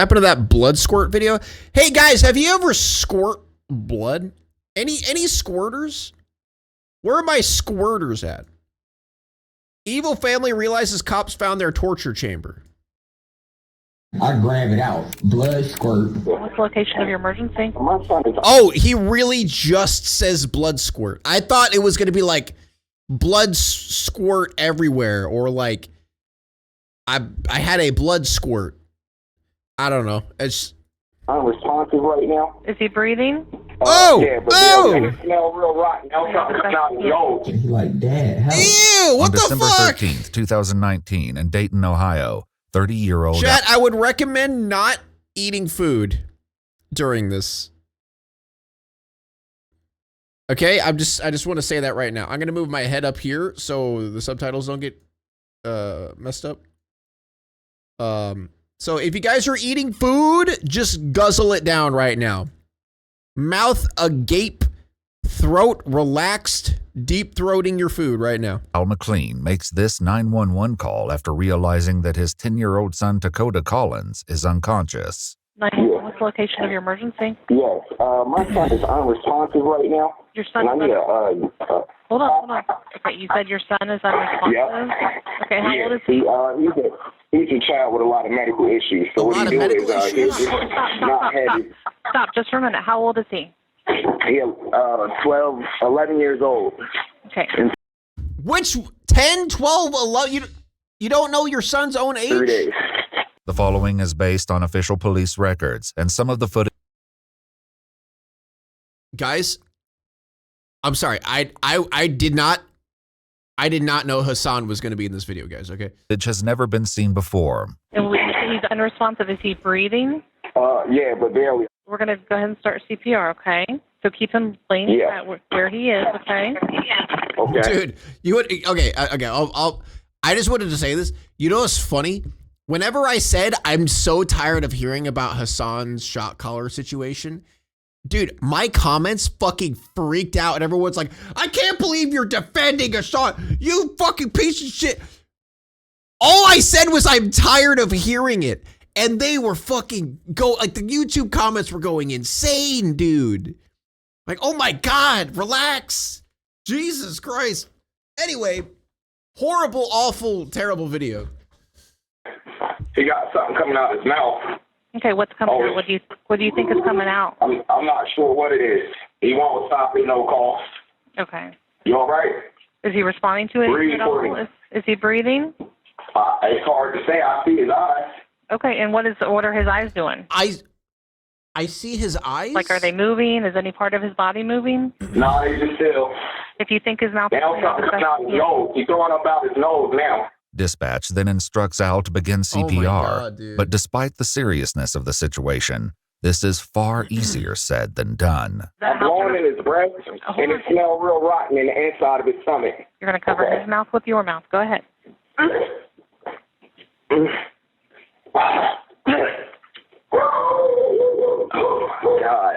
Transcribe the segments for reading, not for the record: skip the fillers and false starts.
happened to that blood squirt video? Hey guys, have you ever squirt blood? Any squirters? Where are my squirters at? Evil family realizes cops found their torture chamber. I grab it out. Blood squirt. What's the location of your emergency? Oh, he really just says blood squirt. I thought it was going to be like blood squirt everywhere, or like I had a blood squirt. I don't know. It's unresponsive right now. Is he breathing? Yeah, but they smell real rotten. Now something coming out in the old. He's like, Dad, help. Ew, what On the December fuck? 13th, 2019, in Dayton, Ohio, 30-year-old... Chat, I would recommend not eating food during this. Okay, I just want to say that right now. I'm gonna move my head up here so the subtitles don't get messed up. So if you guys are eating food, just guzzle it down right now. Mouth agape, throat relaxed, deep throating your food right now. Al McLean makes this 911 call after realizing that his 10-year-old son, Dakota Collins, is unconscious. What's the location of your emergency? Yes, my son is unresponsive right now. Your son And I is need hold on. Okay, you said your son is unresponsive? Yeah. Okay, how old is he? He's a child with a lot of medical issues. So what he do is he's not heavy. Stop, just for a minute. How old is he? He 11 years old. Okay. Which 10, 12, 11, you don't know your son's own age? 3 days. The following is based on official police records, and some of the footage Guys, I'm sorry. I did not know Hassan was going to be in this video, guys, okay? has never been seen before. And he's unresponsive. Is he breathing? Yeah, but barely. We're going to go ahead and start CPR, okay? So keep him laying where he is, okay? Okay. Dude, you would okay. I just wanted to say this. You know what's funny? Whenever I said I'm so tired of hearing about Hassan's shot collar situation, dude, my comments fucking freaked out, and everyone's like, "I can't believe you're defending Hassan, you fucking piece of shit." All I said was I'm tired of hearing it, and they were fucking like the YouTube comments were going insane, dude. Like, oh my God, relax. Jesus Christ. Anyway, horrible, awful, terrible video. He got something coming out of his mouth. Okay, what's coming out? What do you think is coming out? I'm not sure what it is. He won't stop at no cost. Okay. You all right? Is he responding to it at all? Is he breathing? It's hard to say. I see his eyes. Okay, and what are his eyes doing? I see his eyes. Like, are they moving? Is any part of his body moving? No, he's just still. If you think his mouth is Now something coming out his nose. He's throwing up out his nose now. Dispatch then instructs Al to begin CPR, Oh my God, dude. but despite the seriousness of the situation, this is far easier said than done. I'm blowing in his breath, and it smells real rotten in the inside of his stomach. You're going to cover his mouth with your mouth. Go ahead. Oh, my God.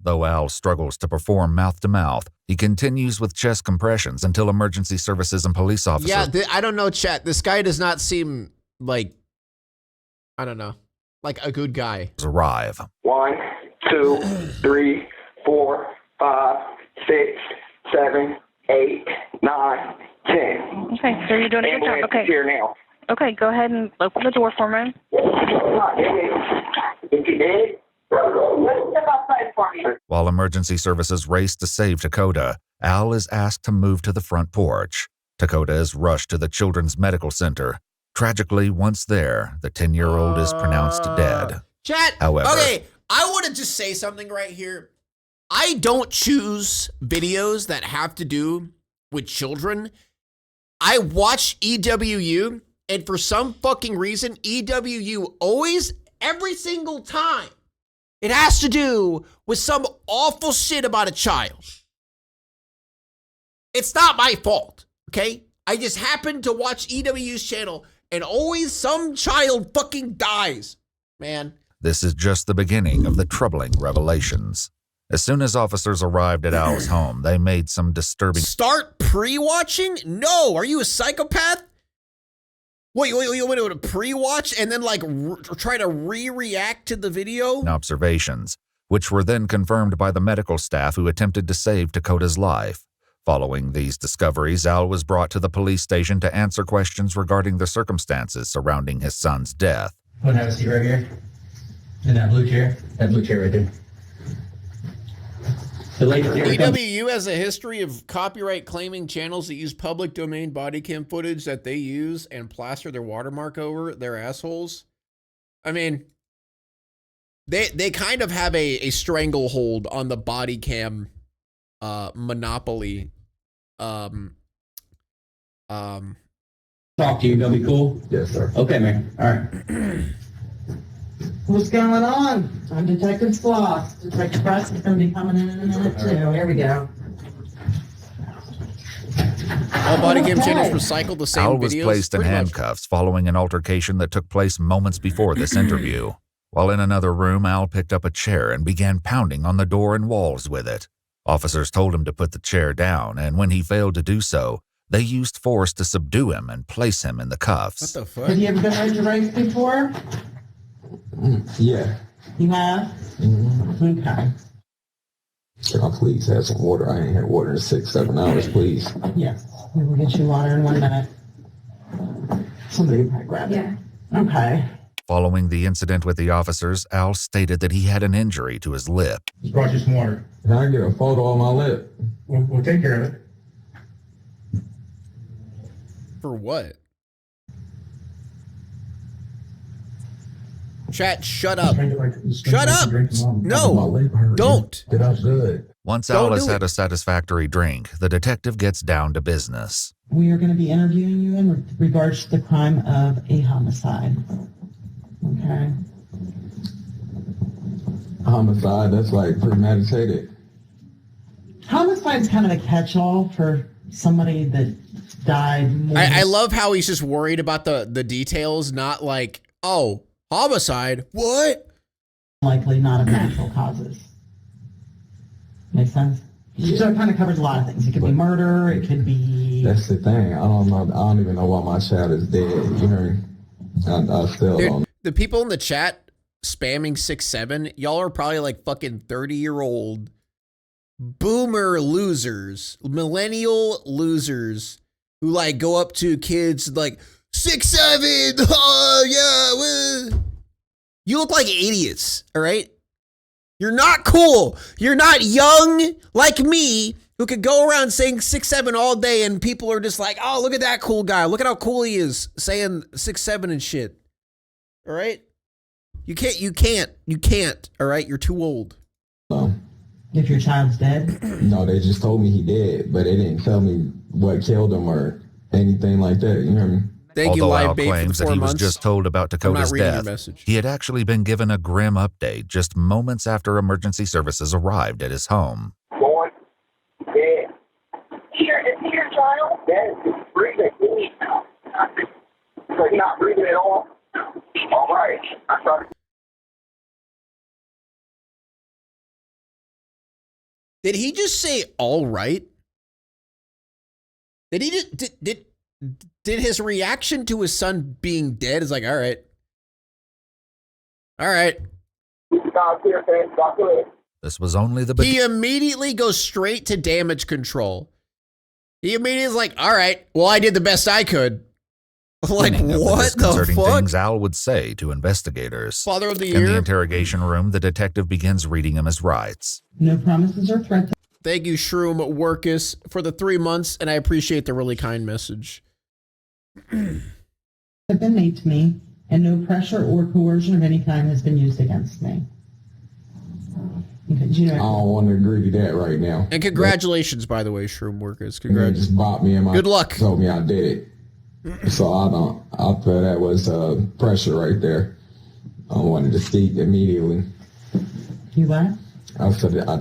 Though Al struggles to perform mouth-to-mouth, he continues with chest compressions until emergency services and police officers... Yeah, I don't know, chat. This guy does not seem like, I don't know, like a good guy. ...arrive. 1, 2, 3, 4, 5, 6, 7, 8, 9, 10. Okay, so you're doing a good job. Okay. Here now. Okay, go ahead and open the door for me. Is he dead? Let's step outside for me. While emergency services race to save Dakota, Al is asked to move to the front porch. Dakota is rushed to the Children's Medical Center. Tragically, once there, the 10-year-old is pronounced dead. Chat, However, okay, I want to just say something right here. I don't choose videos that have to do with children. I watch EWU, and for some fucking reason, EWU always, every single time, it has to do with some awful shit about a child. It's not my fault, okay? I just happen to watch EWU's channel, and always some child fucking dies, man. this is just the beginning of the troubling revelations. As soon as officers arrived at Al's home, they made some disturbing... Start pre-watching? No, are you a psychopath? What, you want to pre-watch and then like try to react to the video? Observations, which were then confirmed by the medical staff who attempted to save Dakota's life. Following these discoveries, Al was brought to the police station to answer questions regarding the circumstances surrounding his son's death. Want to have a seat right here? In that blue chair? That blue chair right there. EWU has a history of copyright claiming channels that use public domain body cam footage that they use and plaster their watermark over their assholes. I mean, they kind of have a stranglehold on the body cam monopoly. Talk to you, gonna be cool? Yes, sir. Okay, man. All right. What's going on? I'm Detective Sloth. Detective Price is going to be coming in a minute, too. Here we go. All body cam channels recycle the same videos. Al was placed in handcuffs following an altercation that took place moments before this interview. While in another room, Al picked up a chair and began pounding on the door and walls with it. Officers told him to put the chair down, and when he failed to do so, they used force to subdue him and place him in the cuffs. What the fuck? Have you ever been ready to race before? Yeah. You have? Mm-hmm. Okay. Can I please have some water? I ain't had water in 6-7 hours, please. Yes. We will get you water in 1 minute. Somebody might grab it. Yeah. Okay. Following the incident with the officers, Al stated that he had an injury to his lip. Just brought you some water. Can I get a photo of my lip? We'll take care of it. For what? Chat, shut up. Shut up! No, don't. Get up good. Once Al has had a satisfactory drink, the detective gets down to business. We are going to be interviewing you in regards to the crime of a homicide. Okay. Homicide, that's like premeditated. Homicide's kind of a catch-all for somebody that died. I love how he's just worried about the details, not like, oh, homicide? What? Likely not of natural causes. Make sense? So it kind of covers a lot of things. It could be murder. It could be... That's the thing. I don't know. I don't even know why my child is dead. You hear me? I still don't. The people in the chat spamming 6'7", y'all are probably like fucking 30-year-old boomer losers, millennial losers who like go up to kids like 6'7", oh yeah. You look like idiots, all right? You're not cool. You're not young like me who could go around saying 6'7" all day and people are just like, oh, look at that cool guy. Look at how cool he is saying 6'7" and shit. All right? You can't, all right? You're too old. If your child's dead? No, they just told me he dead, but they didn't tell me what killed him or anything like that. You hear me? Thank you, Although Al Live Bait, claims for the that 4 he was months. just told about Dakota's death, message. he had actually been given a grim update just moments after emergency services arrived at his home. Born dead. Here, is he your child? Dead. Breathing. So he's not breathing at all? All right. I'm sorry. Did he just say all right? Did he just did his reaction to his son being dead is like, all right. All right. This was only the He immediately goes straight to damage control. He immediately is like, all right, well, I did the best I could. Like, what the disconcerting fuck? things Al would say to investigators. Father of the In the year. interrogation room, the detective begins reading him his rights. No promises or threats Thank you, Shroom Workus, for the 3 months, and I appreciate the really kind message. have been made to me, and no pressure or coercion of any kind has been used against me. Okay, do you know? I don't want to agree to that right now. And congratulations, by the way, Shroom Workus. They Congrats. just bopped me in my. Good luck. Told me I did it. So I feel that was pressure right there. I wanted to speak immediately. You what? I said I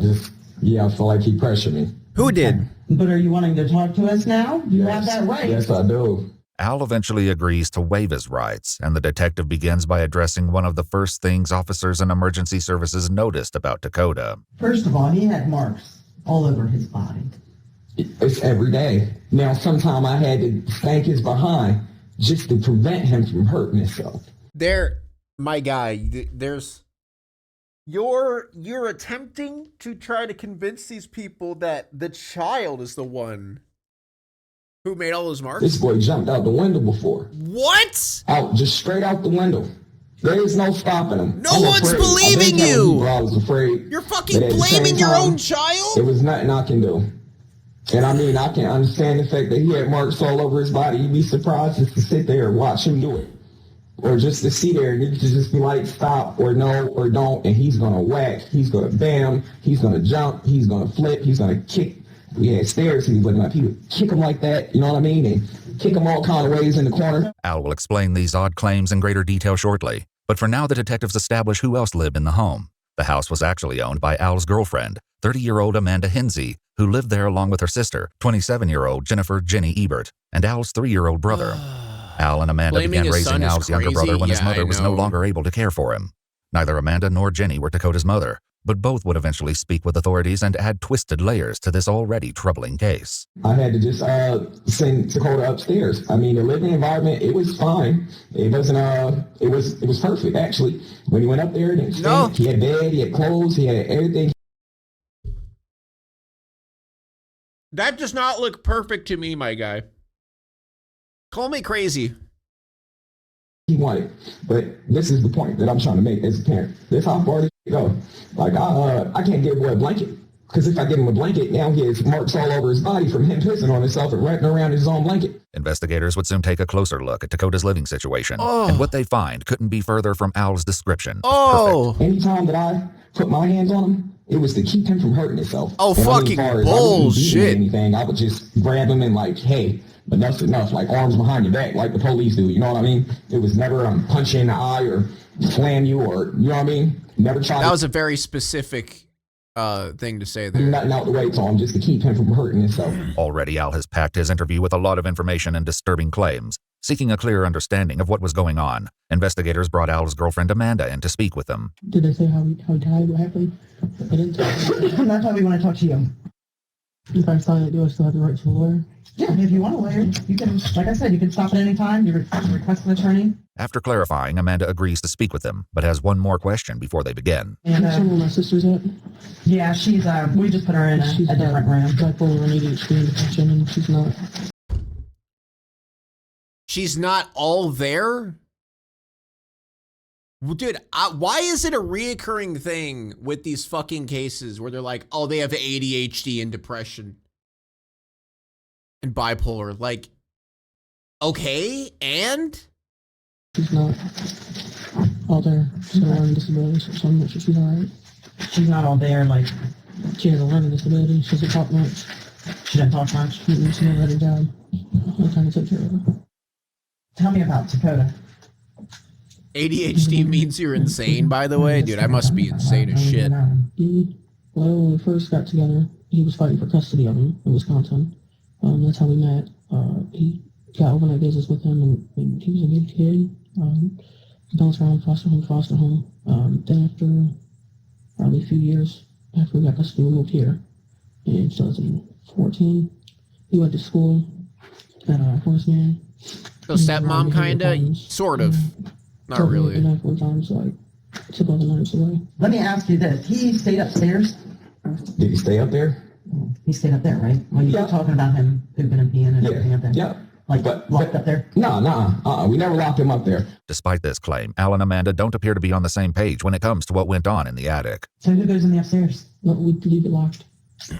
feel like he pressured me. Who did? But are you wanting to talk to us now? You have that right. Yes, I do. Al eventually agrees to waive his rights, and the detective begins by addressing one of the first things officers and emergency services noticed about Dakota. First of all, he had marks all over his body. It's every day. Now, sometime I had to spank his behind just to prevent him from hurting himself. My guy, you're attempting to try to convince these people that the child is the one who made all those marks? This boy jumped out the window before. What? Out, just straight out the window. There is no stopping him. No one's believing you. I was afraid. You're fucking blaming your own child? It was nothing I can do. And I mean, I can understand the fact that he had marks all over his body. You'd be surprised just to sit there and watch him do it. Or just to see there and you to just be like, stop, or no, or don't. And he's going to whack. He's going to bam. He's going to jump. He's going to flip. He's going to kick. We had stairs. He was looking like he would kick him like that. You know what I mean? And kick him all kind of ways in the corner. Al will explain these odd claims in greater detail shortly. But for now, the detectives establish who else lived in the home. The house was actually owned by Al's girlfriend, 30-year-old Amanda Hinsey, who lived there along with her sister, 27-year-old Jennifer Jenny Ebert, and Al's 3-year-old brother. Al and Amanda began raising Al's younger brother when his mother was no longer able to care for him. Neither Amanda nor Jenny were Dakota's mother, but both would eventually speak with authorities and add twisted layers to this already troubling case. I had to just send Dakota upstairs. I mean, the living environment, it was fine. It wasn't, it was perfect, actually. When he went up there, he had bed, he had clothes, he had everything. That does not look perfect to me, my guy. Call me crazy. He wanted, but this is the point that I'm trying to make as a parent. This how far this go. Like I can't give boy a blanket because if I give him a blanket, now he has marks all over his body from him pissing on himself and wrapping around his own blanket. Investigators would soon take a closer look at Dakota's living situation, and what they find couldn't be further from Al's description. Perfect. Anytime that I put my hands on him, it was to keep him from hurting himself. Oh, and fucking bullshit! Anything, I would just grab him and like, hey. But enough's enough, like arms behind your back, like the police do, you know what I mean? It was never punch you in the eye or slam you or, you know what I mean? Never try That was a very specific thing to say there. Nothing out the way to him just to keep him from hurting himself. Already Al has packed his interview with a lot of information and disturbing claims. Seeking a clear understanding of what was going on, investigators brought Al's girlfriend Amanda in to speak with them. Did they say how he died, what happened? I didn't talk to you. That's why we want to talk to you. If I saw it, do I still have the right to a lawyer? Yeah, if you want a lawyer, you can, like I said, you can stop at any time. You request an attorney. After clarifying, Amanda agrees to speak with them, but has one more question before they begin. And where my sister's at? Yeah, she's, we just put her in a different room. Bipolar and ADHD and depression, and she's not. She's not all there? Well, dude, why is it a reoccurring thing with these fucking cases where they're like, oh, they have ADHD and depression and bipolar? Like, okay, and? She's not all there. She's on learning disability, so I'm not sure she's all right. She's not all there, like, she has a learning disability. She doesn't talk much. She doesn't talk much. She never had her job. I'm trying to take care of her. Tell me about Dakota. ADHD means you're insane, by the way. Dude, I must be insane as shit. Well, when we first got together, he was fighting for custody of him in Wisconsin. That's how we met. He got overnight visits with him, and he was a good kid. Bounced around foster home. Then after probably a few years after we got custody, we moved here. In 2014, he went to school at Horseman. So stepmom, kinda? Sort of. Not really. Times, like, took all the nights away. Let me ask you this. He stayed upstairs? Did he stay up there? He stayed up there, right? When you were talking about him pooping and peeing and everything up there? Yeah. Like, locked up there? No, we never locked him up there. Despite this claim, Al and Amanda don't appear to be on the same page when it comes to what went on in the attic. So who goes in the upstairs? No, we leave it locked.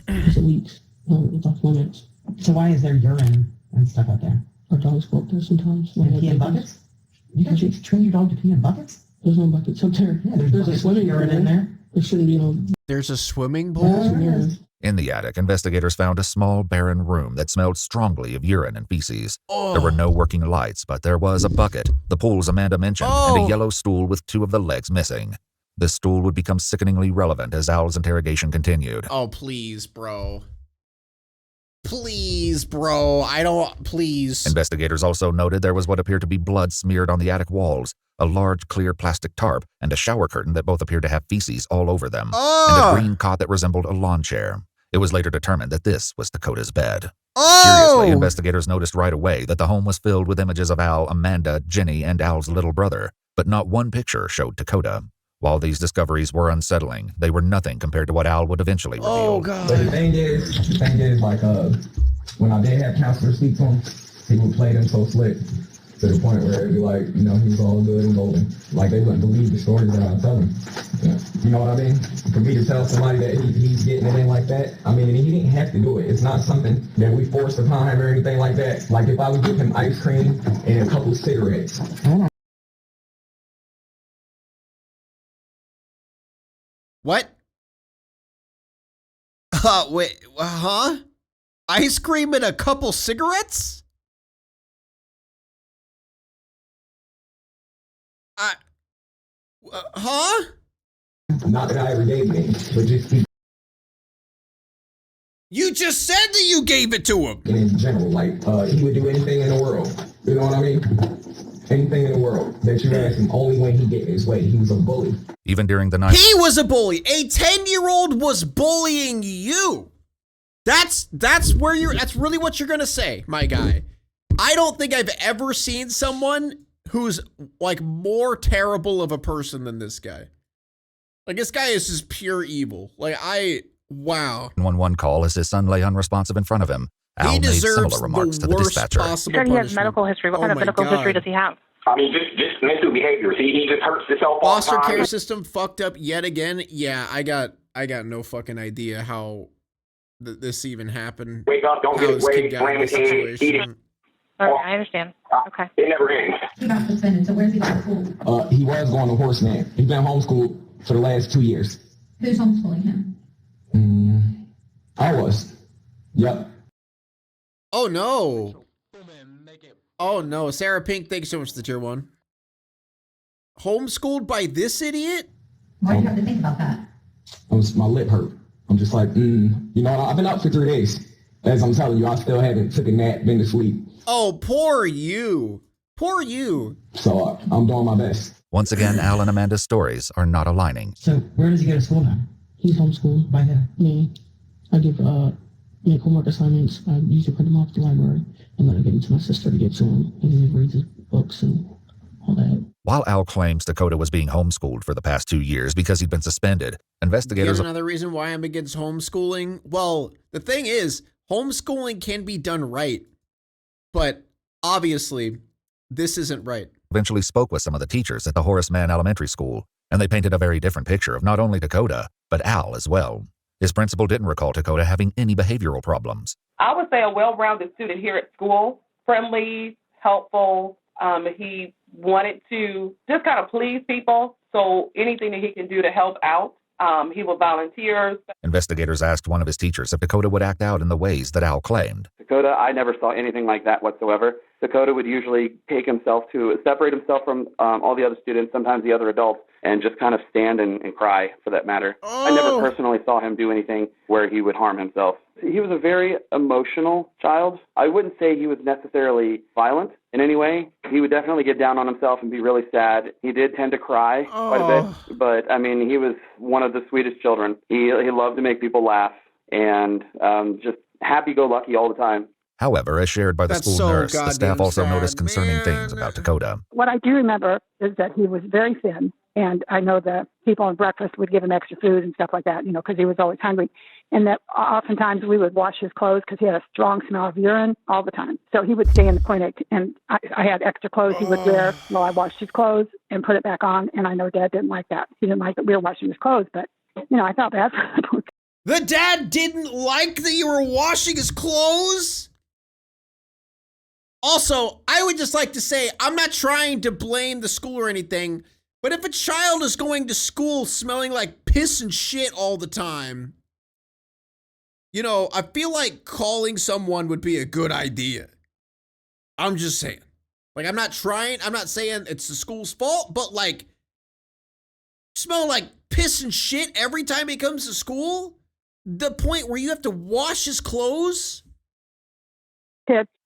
Because it leaks. It's off limits. So why is there urine and stuff out there? Our dogs go up there sometimes. And pee in buckets? You guys train your dog to pee in buckets? There's no buckets up there. Yeah, there's a swimming urine in there. There shouldn't be no... There's a swimming pool? In the attic, investigators found a small, barren room that smelled strongly of urine and feces. There were no working lights, but there was a bucket, the pools Amanda mentioned, and a yellow stool with 2 of the legs missing. This stool would become sickeningly relevant as Al's interrogation continued. Oh, please, bro. Please, bro. Please. Investigators also noted there was what appeared to be blood smeared on the attic walls, a large clear plastic tarp, and a shower curtain that both appeared to have feces all over them, and a green cot that resembled a lawn chair. It was later determined that this was Dakota's bed. Oh! Curiously, investigators noticed right away that the home was filled with images of Al, Amanda, Jenny, and Al's little brother, but not one picture showed Dakota. While these discoveries were unsettling, they were nothing compared to what Al would eventually reveal. Oh, God. But the thing is, like, when I did have counselors speak to him, he would play them so slick to the point where it'd be like, you know, he was all good and golden. Like, they wouldn't believe the stories that I tell them. Yeah. You know what I mean? For me to tell somebody that he's getting it in like that, I mean, he didn't have to do it. It's not something that we forced upon him or anything like that. Like, if I would give him ice cream and a couple cigarettes. What? Wait, huh? Ice cream and a couple cigarettes? Huh? Not that I ever gave it, but just You just said that you gave it to him. in general, like, he would do anything in the world. You know what I mean? Anything in the world that you ask him, only when he get his way. He was a bully. Even during the night, He was a bully. A 10-year-old was bullying you. That's really what you're gonna say, my guy. I don't think I've ever seen someone who's like more terrible of a person than this guy. Like, this guy is just pure evil. Like, wow. 911 call as his son lay unresponsive in front of him. Al He made deserves similar remarks the to the worst dispatcher. possible Sure, he has punishment. medical history. What Oh kind of my medical history God. does he have? I mean, just mental behaviors. He just hurts himself all the Foster time. care system fucked up yet again. Yeah, I got no fucking idea how this even happened. Wake up, don't How get this away, kid got slam in his this head, situation. Okay, I understand. Okay. It never ends. He got suspended, so where's he going to school? He was going to Horseman. He's been homeschooled for the last 2 years. Who's homeschooling him? I was. Yep. Oh no. Oh no. Sarah Pink, thanks so much for the tier 1. Homeschooled by this idiot? Why do you have to think about that? My lip hurt. I'm just like, you know, I've been up for 3 days. As I'm telling you, I still haven't took a nap, been to sleep. Oh, poor you. Poor you. So I'm doing my best. Once again, Al and Amanda's stories are not aligning. So where does he go to school now? He's homeschooled By who? me. I give make homework assignments. I usually print them off at the library, and then I give them to my sister to give to him, and he reads his books and all that. While Al claims Dakota was being homeschooled for the past 2 years because he'd been suspended, investigators Yet another reason why I'm against homeschooling. Well, the thing is, homeschooling can be done right, but obviously, this isn't right. eventually spoke with some of the teachers at the Horace Mann Elementary School, and they painted a very different picture of not only Dakota, but Al as well. His principal didn't recall Dakota having any behavioral problems. I would say a well-rounded student here at school, friendly, helpful. He wanted to just kind of please people, so anything that he can do to help out, he will volunteer. Investigators asked one of his teachers if Dakota would act out in the ways that Al claimed. Dakota, I never saw anything like that whatsoever. Dakota would usually take himself to separate himself from all the other students, sometimes the other adults, and just kind of stand and cry, for that matter. Oh. I never personally saw him do anything where he would harm himself. He was a very emotional child. I wouldn't say he was necessarily violent in any way. He would definitely get down on himself and be really sad. He did tend to cry quite a bit, but I mean, he was one of the sweetest children. He loved to make people laugh and just happy-go-lucky all the time. However, as shared by the That's school so nurse, the staff goddamn also sad, noticed concerning man. things about Dakota. What I do remember is that he was very thin, and I know that people on breakfast would give him extra food and stuff like that, you know, because he was always hungry. And that oftentimes we would wash his clothes because he had a strong smell of urine all the time. So he would stay in the clinic, and I had extra clothes he would wear while I washed his clothes and put it back on. And I know Dad didn't like that. He didn't like that we were washing his clothes, but, you know, I felt bad for him. The dad didn't like that you were washing his clothes? Also, I would just like to say, I'm not trying to blame the school or anything, but if a child is going to school smelling like piss and shit all the time, you know, I feel like calling someone would be a good idea. I'm just saying. Like, I'm not saying it's the school's fault, but like, smell like piss and shit every time he comes to school? The point where you have to wash his clothes?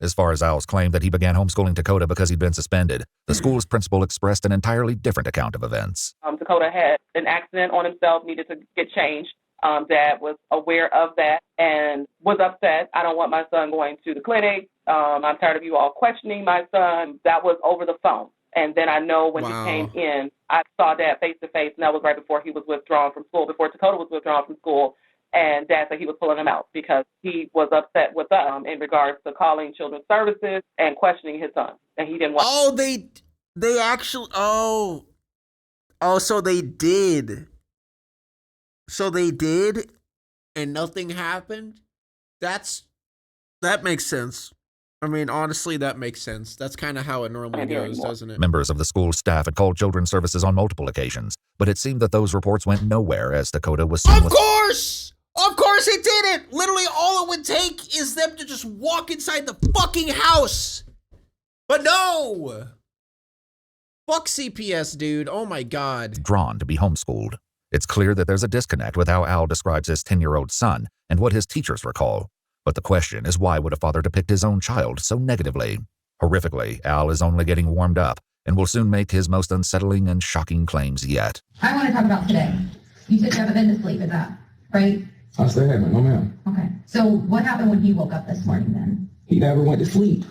As far as Al's claim that he began homeschooling Dakota because he'd been suspended, the school's principal expressed an entirely different account of events. Dakota had an accident on himself, needed to get changed. Dad was aware of that and was upset. I don't want my son going to the clinic. I'm tired of you all questioning my son. That was over the phone. And then I know when he came in, I saw Dad face to face, and that was right before he was withdrawn from school, before Dakota was withdrawn from school. And Dad said he was pulling him out because he was upset with us in regards to calling children's services and questioning his son. And he didn't want. Oh, they actually. Oh, so they did. So they did, and nothing happened. That makes sense. I mean, honestly, that makes sense. That's kind of how it normally goes, doesn't it? Members of the school staff had called children's services on multiple occasions, but it seemed that those reports went nowhere as Dakota was seen with... Of course it didn't! Literally all it would take is them to just walk inside the fucking house! But no! Fuck CPS, dude. Oh my God. ...drawn to be homeschooled. It's clear that there's a disconnect with how Al describes his 10-year-old son and what his teachers recall. But the question is, why would a father depict his own child so negatively? Horrifically, Al is only getting warmed up and will soon make his most unsettling and shocking claims yet. I want to talk about today. You said you haven't been to sleep, is that right? I still haven't, no ma'am. Okay. So what happened when he woke up this morning then? He never went to sleep.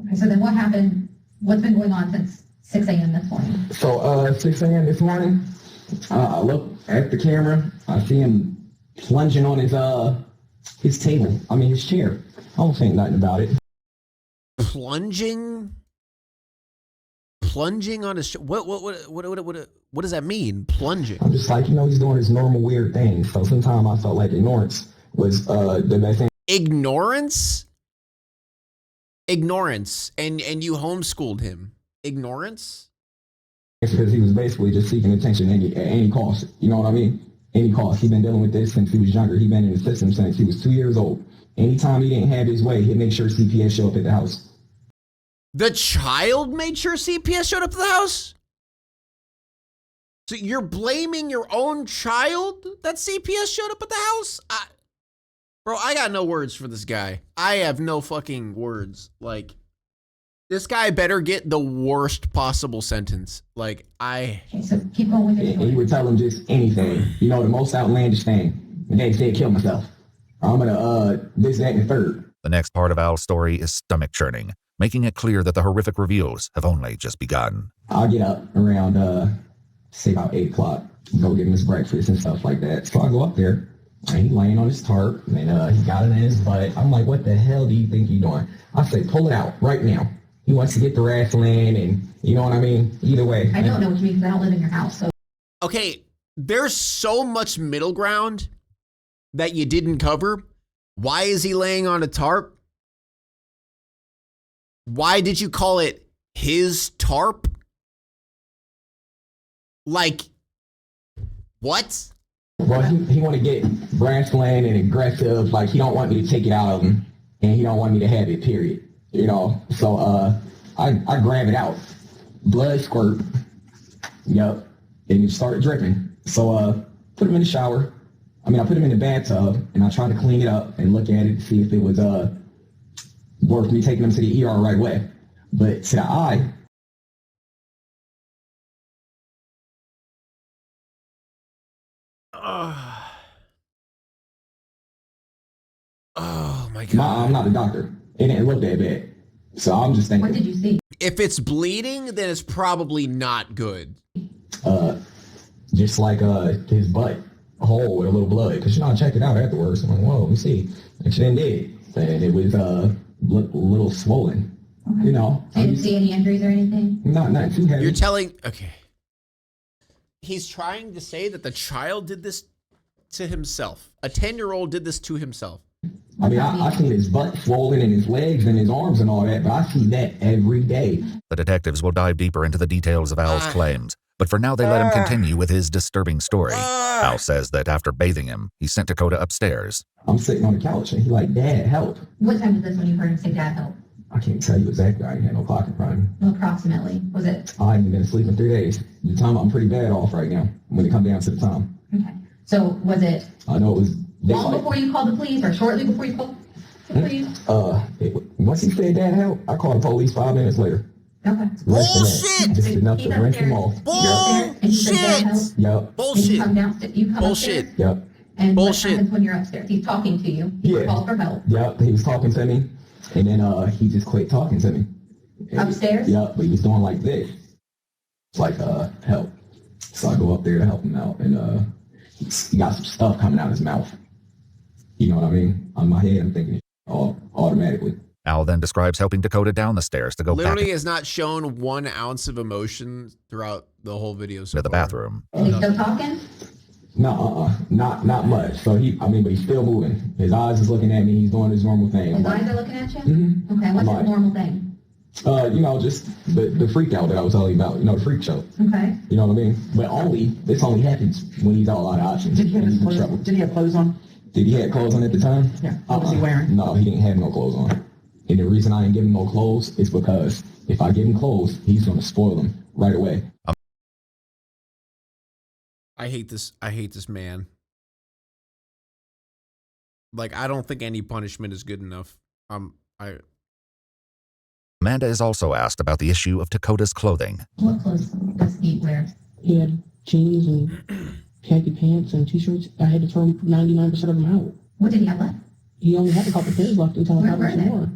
Okay, so then what happened? What's been going on since 6 a.m. this morning? So 6 a.m. this morning, I look at the camera. I see him plunging on his table. I mean, his chair. I don't think nothing about it. Plunging on his what does that mean? Plunging. I'm just like, he's doing his normal weird thing. So sometimes I felt like ignorance was the best thing. Ignorance, and you homeschooled him. Ignorance. Because he was basically just seeking attention at any cost. You know what I mean? Any cost. He's been dealing with this since he was younger. He's been in the system since he was 2 years old. Anytime he didn't have his way, he'd make sure CPS show up at the house. The child made sure CPS showed up at the house? So you're blaming your own child that CPS showed up at the house? Bro, I got no words for this guy. I have no fucking words. Like, this guy better get the worst possible sentence. Like, Okay, so keep going with it. And he would tell him just anything. The most outlandish thing. The day said, kill myself. I'm gonna, this, that, and the third. The next part of Al's story is stomach churning, making it clear that the horrific reveals have only just begun. I'll get up around, say about 8 o'clock, go get him his breakfast and stuff like that. So I go up there, and he's laying on his tarp, and he got it in his butt. I'm like, what the hell do you think you're doing? I say, pull it out right now. He wants to get the wrestling, and you know what I mean? Either way. I don't know what you mean because I don't live in your house. So. Okay, there's so much middle ground that you didn't cover. Why is he laying on a tarp? Why did you call it his tarp? Like, what? Well, he want to get wrestling and aggressive. Like, he don't want me to take it out of him, and he don't want me to have it, period. So I grab it out. Blood squirt. Yep. And it started dripping. So put him in the shower. I put him in the bathtub, and I tried to clean it up and look at it to see if it was worth me taking him to the ER right away. But to the eye, oh my God. I'm not a doctor. It didn't look that bad. So I'm just thinking. What did you see? If it's bleeding, then it's probably not good. Just like his butt hole with a little blood. Because I checked it out afterwards. I'm like, whoa, let me see. And she did. And it was a little swollen. Okay. You didn't see any injuries or anything? Not too heavy. You're telling, okay. He's trying to say that the child did this to himself. A 10-year-old did this to himself. I seen his butt swollen and his legs and his arms and all that, but I see that every day. The detectives will dive deeper into the details of Al's claims, but for now they let him continue with his disturbing story. Al says that after bathing him, he sent Dakota upstairs. I'm sitting on the couch and he's like, Dad, help. What time was this when you heard him say, Dad, help? I can't tell you exactly. I didn't have no clock in front of me. Well, approximately. Was it? I haven't been asleep in 3 days. The time, I'm pretty bad off right now when it comes down to the time. Okay. So was it? I know it was long before you called the police or shortly before you called the police? Once he said, Dad, help, I called the police 5 minutes later. Okay. Bullshit! Just enough to rinse him off. Bullshit! Yep. Bullshit! You come Bullshit! upstairs? Yep. And Bullshit. what happens when you're upstairs? He's talking to you. He called for help. Yep, he was talking to me, and then he just quit talking to me. Upstairs? Yep, but he was doing like this. It's like, help. So I go up there to help him out, and he got some stuff coming out of his mouth. You know what I mean? On my head, I'm thinking automatically. Al then describes helping Dakota down the stairs to go Literally back has not shown 1 ounce of emotion throughout the whole video so to the far. bathroom. Is he still talking? No, not much. So but he's still moving. His eyes is looking at me. He's doing his normal thing. His eyes are looking at you? Mm-hmm. Okay, what's his normal thing? Just the freak out that I was telling you about. You know, the freak show. Okay. You know what I mean? But this only happens when he's all out of options. Did he have his clothes? Did he have clothes on? Did he have clothes on at the time? Yeah. What was he wearing? No, he didn't have no clothes on. And the reason I didn't give him no clothes is because if I give him clothes, he's going to spoil them right away. I hate this man. Like, I don't think any punishment is good enough. Amanda is also asked about the issue of Dakota's clothing. What clothes does he wear? He had jeans and khaki pants and t-shirts. I had to throw 99% of them out. What did he have left? He only had a couple pairs left until I Where got were some they? more.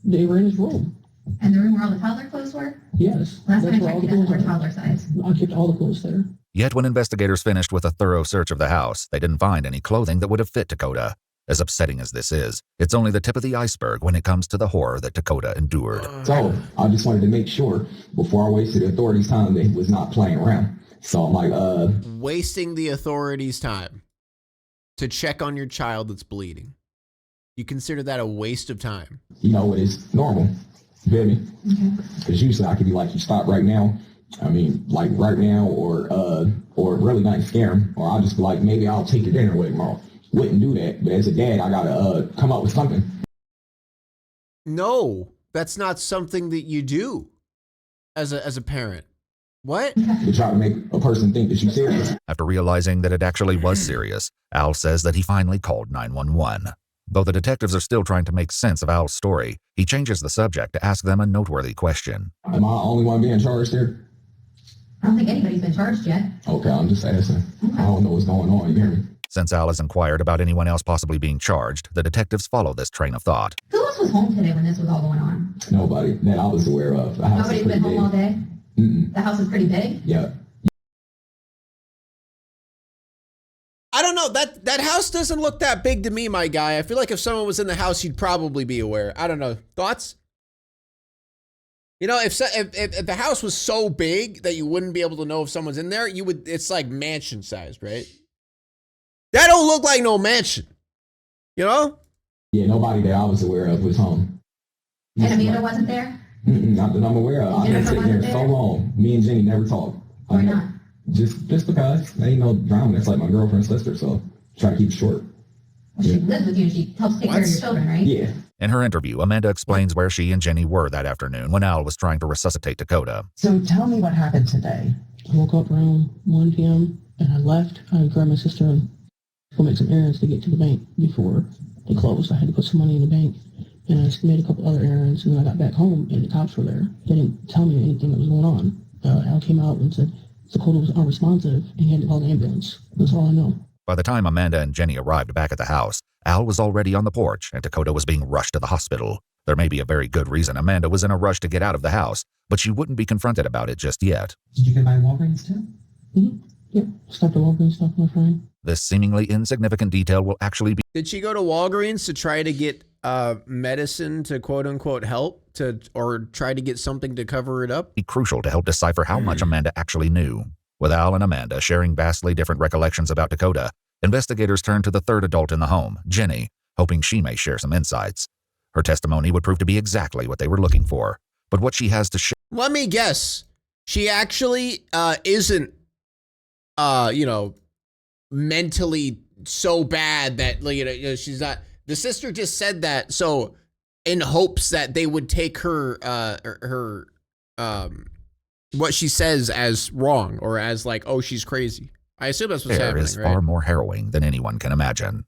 They were in his room. And the room where all the toddler clothes were? Yes. Last time I where checked, all he the doesn't clothes wear are. toddler size. I kept all the clothes there. Yet when investigators finished with a thorough search of the house, they didn't find any clothing that would have fit Dakota. As upsetting as this is, it's only the tip of the iceberg when it comes to the horror that Dakota endured. So I just wanted to make sure before I wasted the authorities' time that he was not playing around. So I'm like, wasting the authorities' time to check on your child that's bleeding. You consider that a waste of time? you know, it is normal. You feel me? Because usually I could be like, you stop right now. I mean, like right now, or really not scare him, or I'll just be like, maybe I'll take your dinner away tomorrow. Wouldn't do that, but as a dad, I gotta come up with something. No, that's not something that you do as a parent. What? To try to make a person think that you're serious. After realizing that it actually was serious, Al says that he finally called 911. Though the detectives are still trying to make sense of Al's story, he changes the subject to ask them a noteworthy question. Am I the only one being charged here? I don't think anybody's been charged yet. Okay, I'm just asking. I don't know what's going on, you hear me? Since Al has inquired about anyone else possibly being charged, the detectives follow this train of thought. Who else was home today when this was all going on? Nobody that I was aware of. The house Nobody's is been pretty home all big. day? Mm-mm. The house is pretty big? Yeah. I don't know. That house doesn't look that big to me, my guy. I feel like if someone was in the house, you'd probably be aware. I don't know. Thoughts? You know, if the house was so big that you wouldn't be able to know if someone's in there, you would. It's like mansion sized, right? That don't look like no mansion. You know? Yeah, nobody that I was aware of was home. And Amanda wasn't there? Not that I'm aware of. I've been sitting here so long. Me and Jenny never talk. Why not? Just because there ain't no drama. That's like my girlfriend's sister, so try to keep it short. Well, she lives with you and she helps take care of your children, right? Yeah. In her interview, Amanda explains where she and Jenny were that afternoon when Al was trying to resuscitate Dakota. So tell me what happened today. I woke up around 1 p.m. and I left. I grabbed my sister and go make some errands to get to the bank before they closed. I had to put some money in the bank. And I just made a couple other errands, and then I got back home, and the cops were there. They didn't tell me anything that was going on. Al came out and said Dakota was unresponsive, and he had to call the ambulance. That's all I know. By the time Amanda and Jenny arrived back at the house, Al was already on the porch, and Dakota was being rushed to the hospital. There may be a very good reason Amanda was in a rush to get out of the house, but she wouldn't be confronted about it just yet. Did you go by Walgreens too? Mm-hmm. Yep. Stopped at Walgreens, stopped my friend. This seemingly insignificant detail will actually be Did she go to Walgreens to try to get medicine to quote unquote help or try to get something to cover it up? crucial to help decipher how much Amanda actually knew. With Al and Amanda sharing vastly different recollections about Dakota, investigators turned to the third adult in the home, Jenny, hoping she may share some insights. Her testimony would prove to be exactly what they were looking for. But what she has to share... Let me guess. She actually isn't, mentally so bad that, she's not... The sister just said that so in hopes that they would take her what she says as wrong or as like, oh, she's crazy. I assume that's what's happening, is right? far more harrowing than anyone can imagine.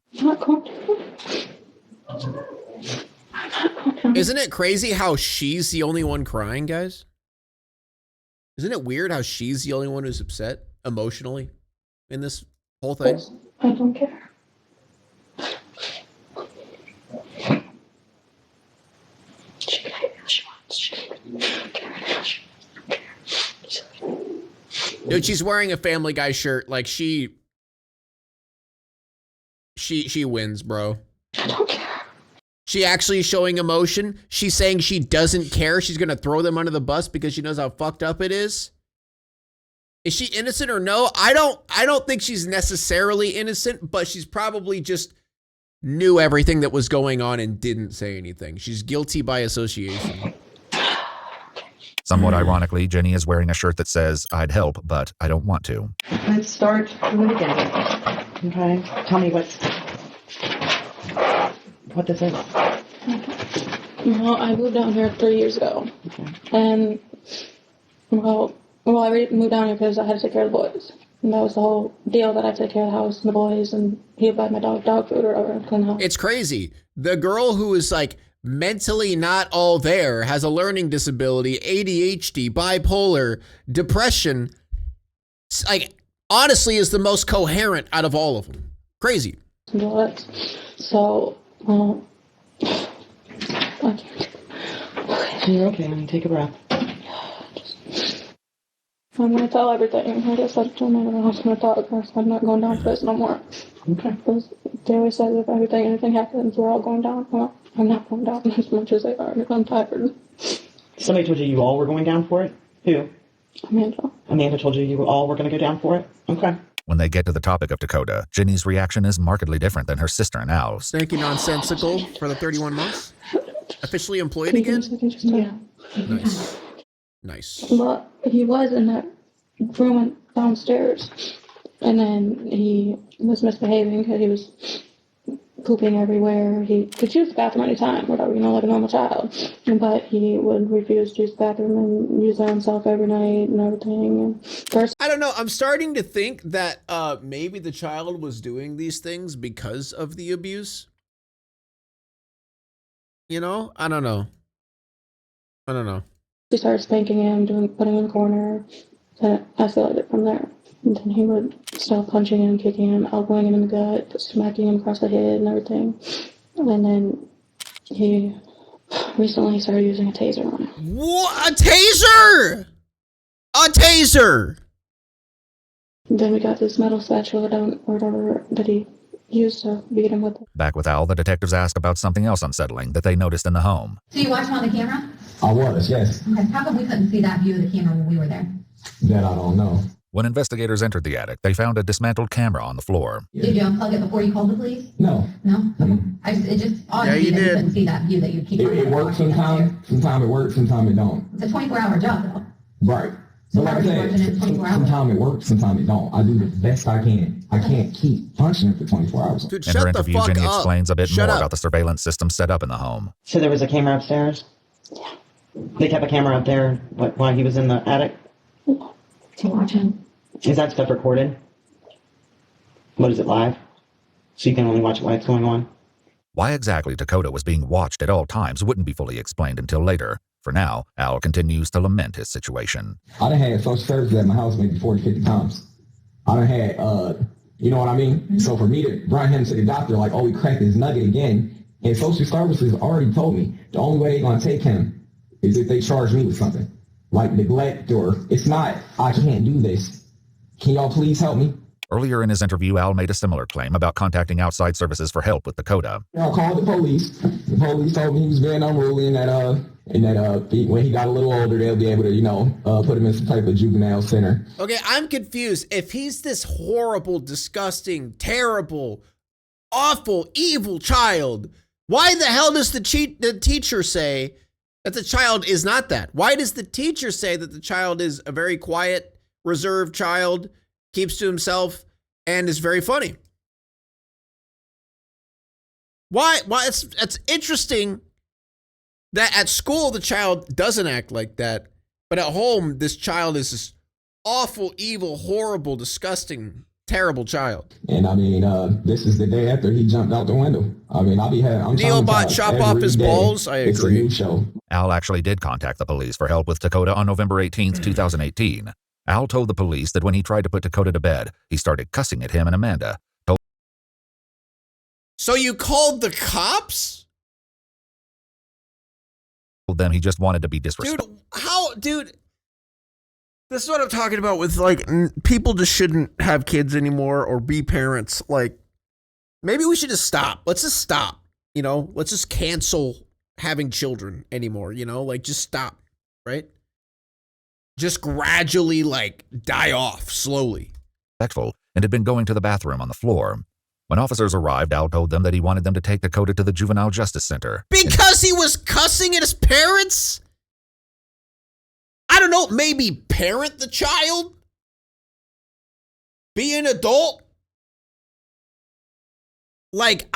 Isn't it crazy how she's the only one crying, guys? Isn't it weird how she's the only one who's upset emotionally in this whole thing? I don't care. Dude, she's wearing a Family Guy shirt. Like she wins, bro. She actually is showing emotion. She's saying she doesn't care. She's gonna throw them under the bus because she knows how fucked up it is. Is she innocent or no? I don't think she's necessarily innocent, but she's probably just knew everything that was going on and didn't say anything. She's guilty by association. Somewhat ironically, Jenny is wearing a shirt that says, "I'd help, but I don't want to." Let's start from the beginning. Okay. Tell me what this is. Well, I moved down here 3 years ago. Okay. And, well, I already moved down here because I had to take care of the boys. And that was the whole deal, that I take care of the house and the boys, and he would buy my dog food or whatever, clean the house. It's crazy. The girl who is like mentally not all there, has a learning disability, ADHD, bipolar, depression, like honestly is the most coherent out of all of them. Crazy. So, I can't. You're okay, honey. Take a breath. I'm going to tell everything. I guess I told my house I'm going to talk. I'm not going down for this no more. Okay. Because they always say if anything happens, we're all going down. Well, I'm not going down as much as they are because I'm tired. Somebody told you all were going down for it? Who? Amanda. Amanda told you all were going to go down for it? Okay. When they get to the topic of Dakota, Jenny's reaction is markedly different than her sister and Al's. Thank you, nonsensical, for the 31 months. Officially employed again? Yeah. Nice. Nice. But he was in that room downstairs. And then he was misbehaving because he was pooping everywhere. He could use the bathroom anytime, whatever, like a normal child. But he would refuse to use the bathroom and use it himself every night and everything. And first, I don't know. I'm starting to think that maybe the child was doing these things because of the abuse. I don't know. he started spanking him, putting him in the corner, and it escalated from there. And then he would start punching him, kicking him, elbowing him in the gut, smacking him across the head and everything. And then he recently started using a taser on him. What? A taser! A taser! Then we got this metal spatula down, or whatever, that he used to beat him with. Back with Al, the detectives ask about something else unsettling that they noticed in the home. So you watched him on the camera? I was, yes. Okay. How come we couldn't see that view of the camera when we were there? That I don't know. When investigators entered the attic, they found a dismantled camera on the floor. Did you unplug it before you called the police? No. No? Okay. It just odd to me that you couldn't see that view that you keep on. It works sometimes. Sometimes it works, sometimes it don't. It's a 24-hour job, though. Right. So But like I said, sometimes it works, sometimes it don't. I do the best I can. I can't keep functioning for 24 hours. Dude, In shut her the interview, fuck Jenny up. explains a bit Shut more up. about the surveillance system set up in the home. So there was a camera upstairs? Yeah. They kept a camera up there while he was in the attic? To watch him. Is that stuff recorded? What is it, live? So you can only watch it while it's going on? Why exactly Dakota was being watched at all times wouldn't be fully explained until later. For now, Al continues to lament his situation. I done had social services at my house maybe 40, 50 times. I done had, you know what I mean? Mm-hmm. So for me to run him to the doctor like, oh, we cracked his nugget again, and social services already told me the only way they're going to take him is if they charge me with something, like neglect, or it's not, I can't do this. Can y'all please help me? Earlier in his interview, Al made a similar claim about contacting outside services for help with Dakota. I called the police. The police told me he was being unruly and that when he got a little older, they'll be able to, put him in some type of juvenile center. Okay, I'm confused. If he's this horrible, disgusting, terrible, awful, evil child, why the hell does the teacher say that the child is not that? Why does the teacher say that the child is a very quiet, reserved child, keeps to himself, and is very funny? Why? It's interesting that at school the child doesn't act like that, but at home this child is this awful, evil, horrible, disgusting, terrible child. And I mean, this is the day after he jumped out the window. I mean, I'm Neobot chop off his balls. I agree. It's a new show. Al actually did contact the police for help with Dakota on November 18th, 2018. Al told the police that when he tried to put Dakota to bed, he started cussing at him and Amanda. So you called the cops? Told them he just wanted to be disrespectful. Dude, This is what I'm talking about with, like, people just shouldn't have kids anymore or be parents. Like, maybe we should just stop. Let's just stop, you know? Let's just cancel having children anymore, you know? Like, just stop, right? Just gradually, like, die off slowly. Respectful and had been going to the bathroom on the floor. When officers arrived, Al told them that he wanted them to take Dakota to the Juvenile Justice Center. Because he was cussing at his parents? I don't know, maybe parent the child? Be an adult? Like,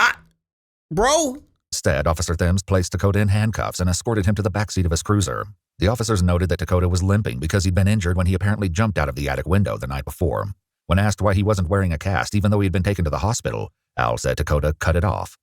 bro? Instead, Officer Thames placed Dakota in handcuffs and escorted him to the backseat of his cruiser. The officers noted that Dakota was limping because he'd been injured when he apparently jumped out of the attic window the night before. When asked why he wasn't wearing a cast, even though he had been taken to the hospital, Al said Dakota cut it off.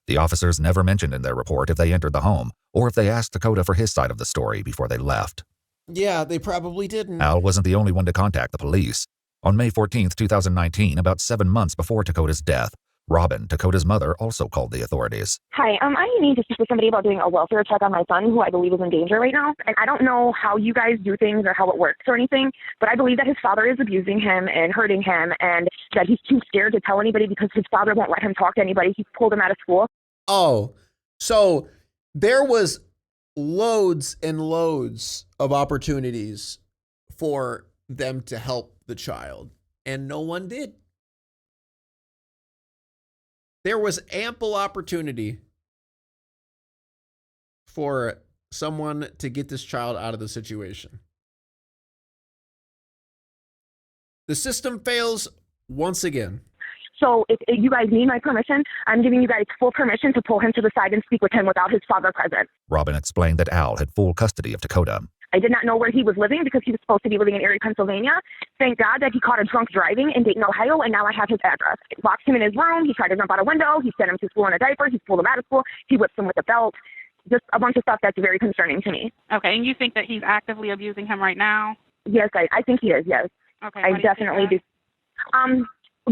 The officers never mentioned in their report if they entered the home or if they asked Dakota for his side of the story before they left. Yeah, they probably didn't. Al wasn't the only one to contact the police. On May 14, 2019, about 7 months before Dakota's death, Robin, Dakota's mother, also called the authorities. Hi, I need to speak with somebody about doing a welfare check on my son, who I believe is in danger right now. And I don't know how you guys do things or how it works or anything, but I believe that his father is abusing him and hurting him, and that he's too scared to tell anybody because his father won't let him talk to anybody. He pulled him out of school. Oh, so there was loads and loads of opportunities for them to help the child, and no one did. There was ample opportunity for someone to get this child out of the situation. The system fails once again. So if you guys need my permission, I'm giving you guys full permission to pull him to the side and speak with him without his father present. Robin explained that Al had full custody of Dakota. I did not know where he was living because he was supposed to be living in Erie, Pennsylvania. Thank God that he caught a drunk driving in Dayton, Ohio, and now I have his address. Locked him in his room. He tried to jump out a window. He sent him to school in a diaper. He pulled him out of school. He whipped him with a belt. Just a bunch of stuff that's very concerning to me. Okay, and you think that he's actively abusing him right now? Yes, I think he is, yes. Okay. I definitely do.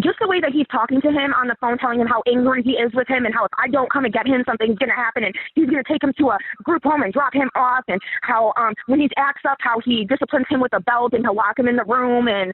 Just the way that he's talking to him on the phone, telling him how angry he is with him and how if I don't come and get him, something's going to happen and he's going to take him to a group home and drop him off, and how when he acts up, how he disciplines him with a belt and he'll lock him in the room, and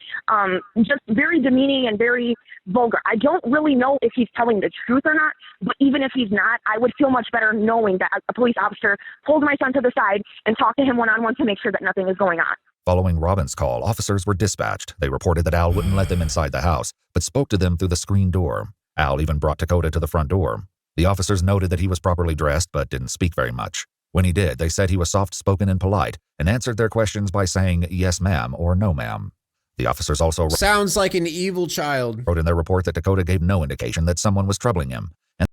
just very demeaning and very vulgar. I don't really know if he's telling the truth or not, but even if he's not, I would feel much better knowing that a police officer pulled my son to the side and talked to him one-on-one to make sure that nothing is going on. Following Robin's call, officers were dispatched. They reported that Al wouldn't let them inside the house, but spoke to them through the screen door. Al even brought Dakota to the front door. The officers noted that he was properly dressed, but didn't speak very much. When he did, they said he was soft-spoken and polite, and answered their questions by saying, "Yes, ma'am," or "No, ma'am." The officers also sounds like an evil child. Wrote in their report that Dakota gave no indication that someone was troubling him, and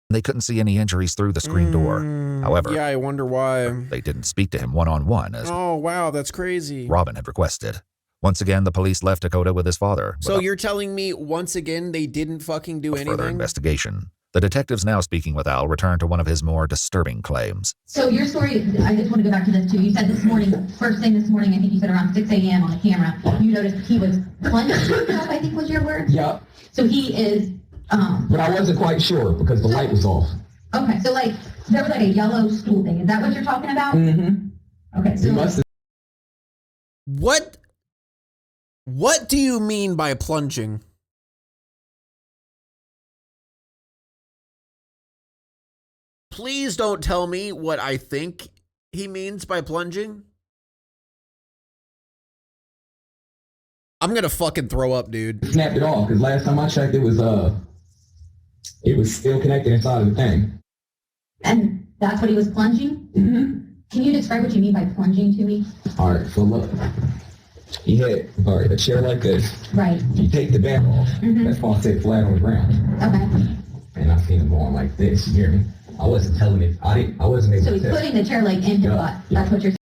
they couldn't see any injuries through the screen door. However, yeah, I wonder why. They didn't speak to him one-on-one as wow, that's crazy. Robin had requested. Once again, the police left Dakota with his father. So you're telling me once again they didn't fucking do anything? Further investigation. The detectives now speaking with Al returned to one of his more disturbing claims. So your story, I just want to go back to this too. You said this morning, first thing this morning, I think you said around 6 a.m. on the camera, you noticed he was plunging himself, I think was your word? Yep. So he is... But I wasn't quite sure because the light was off. Okay, so like, there was like a yellow stool thing. Is that what you're talking about? Mm-hmm. Okay, so... What do you mean by plunging? Please don't tell me what I think he means by plunging. I'm gonna fucking throw up, dude. Snapped it off because last time I checked, it was still connected inside of the thing. And that's what he was plunging? Mm-hmm. Can you describe what you mean by plunging to me? All right, so look. You had a chair like this. Right. You take the back off. Mm-hmm. That's going to sit flat on the ground. Okay. And I seen him going like this. You hear me? I wasn't telling it. I wasn't able So to he's tell. putting the chair leg in his butt. That's what you're saying.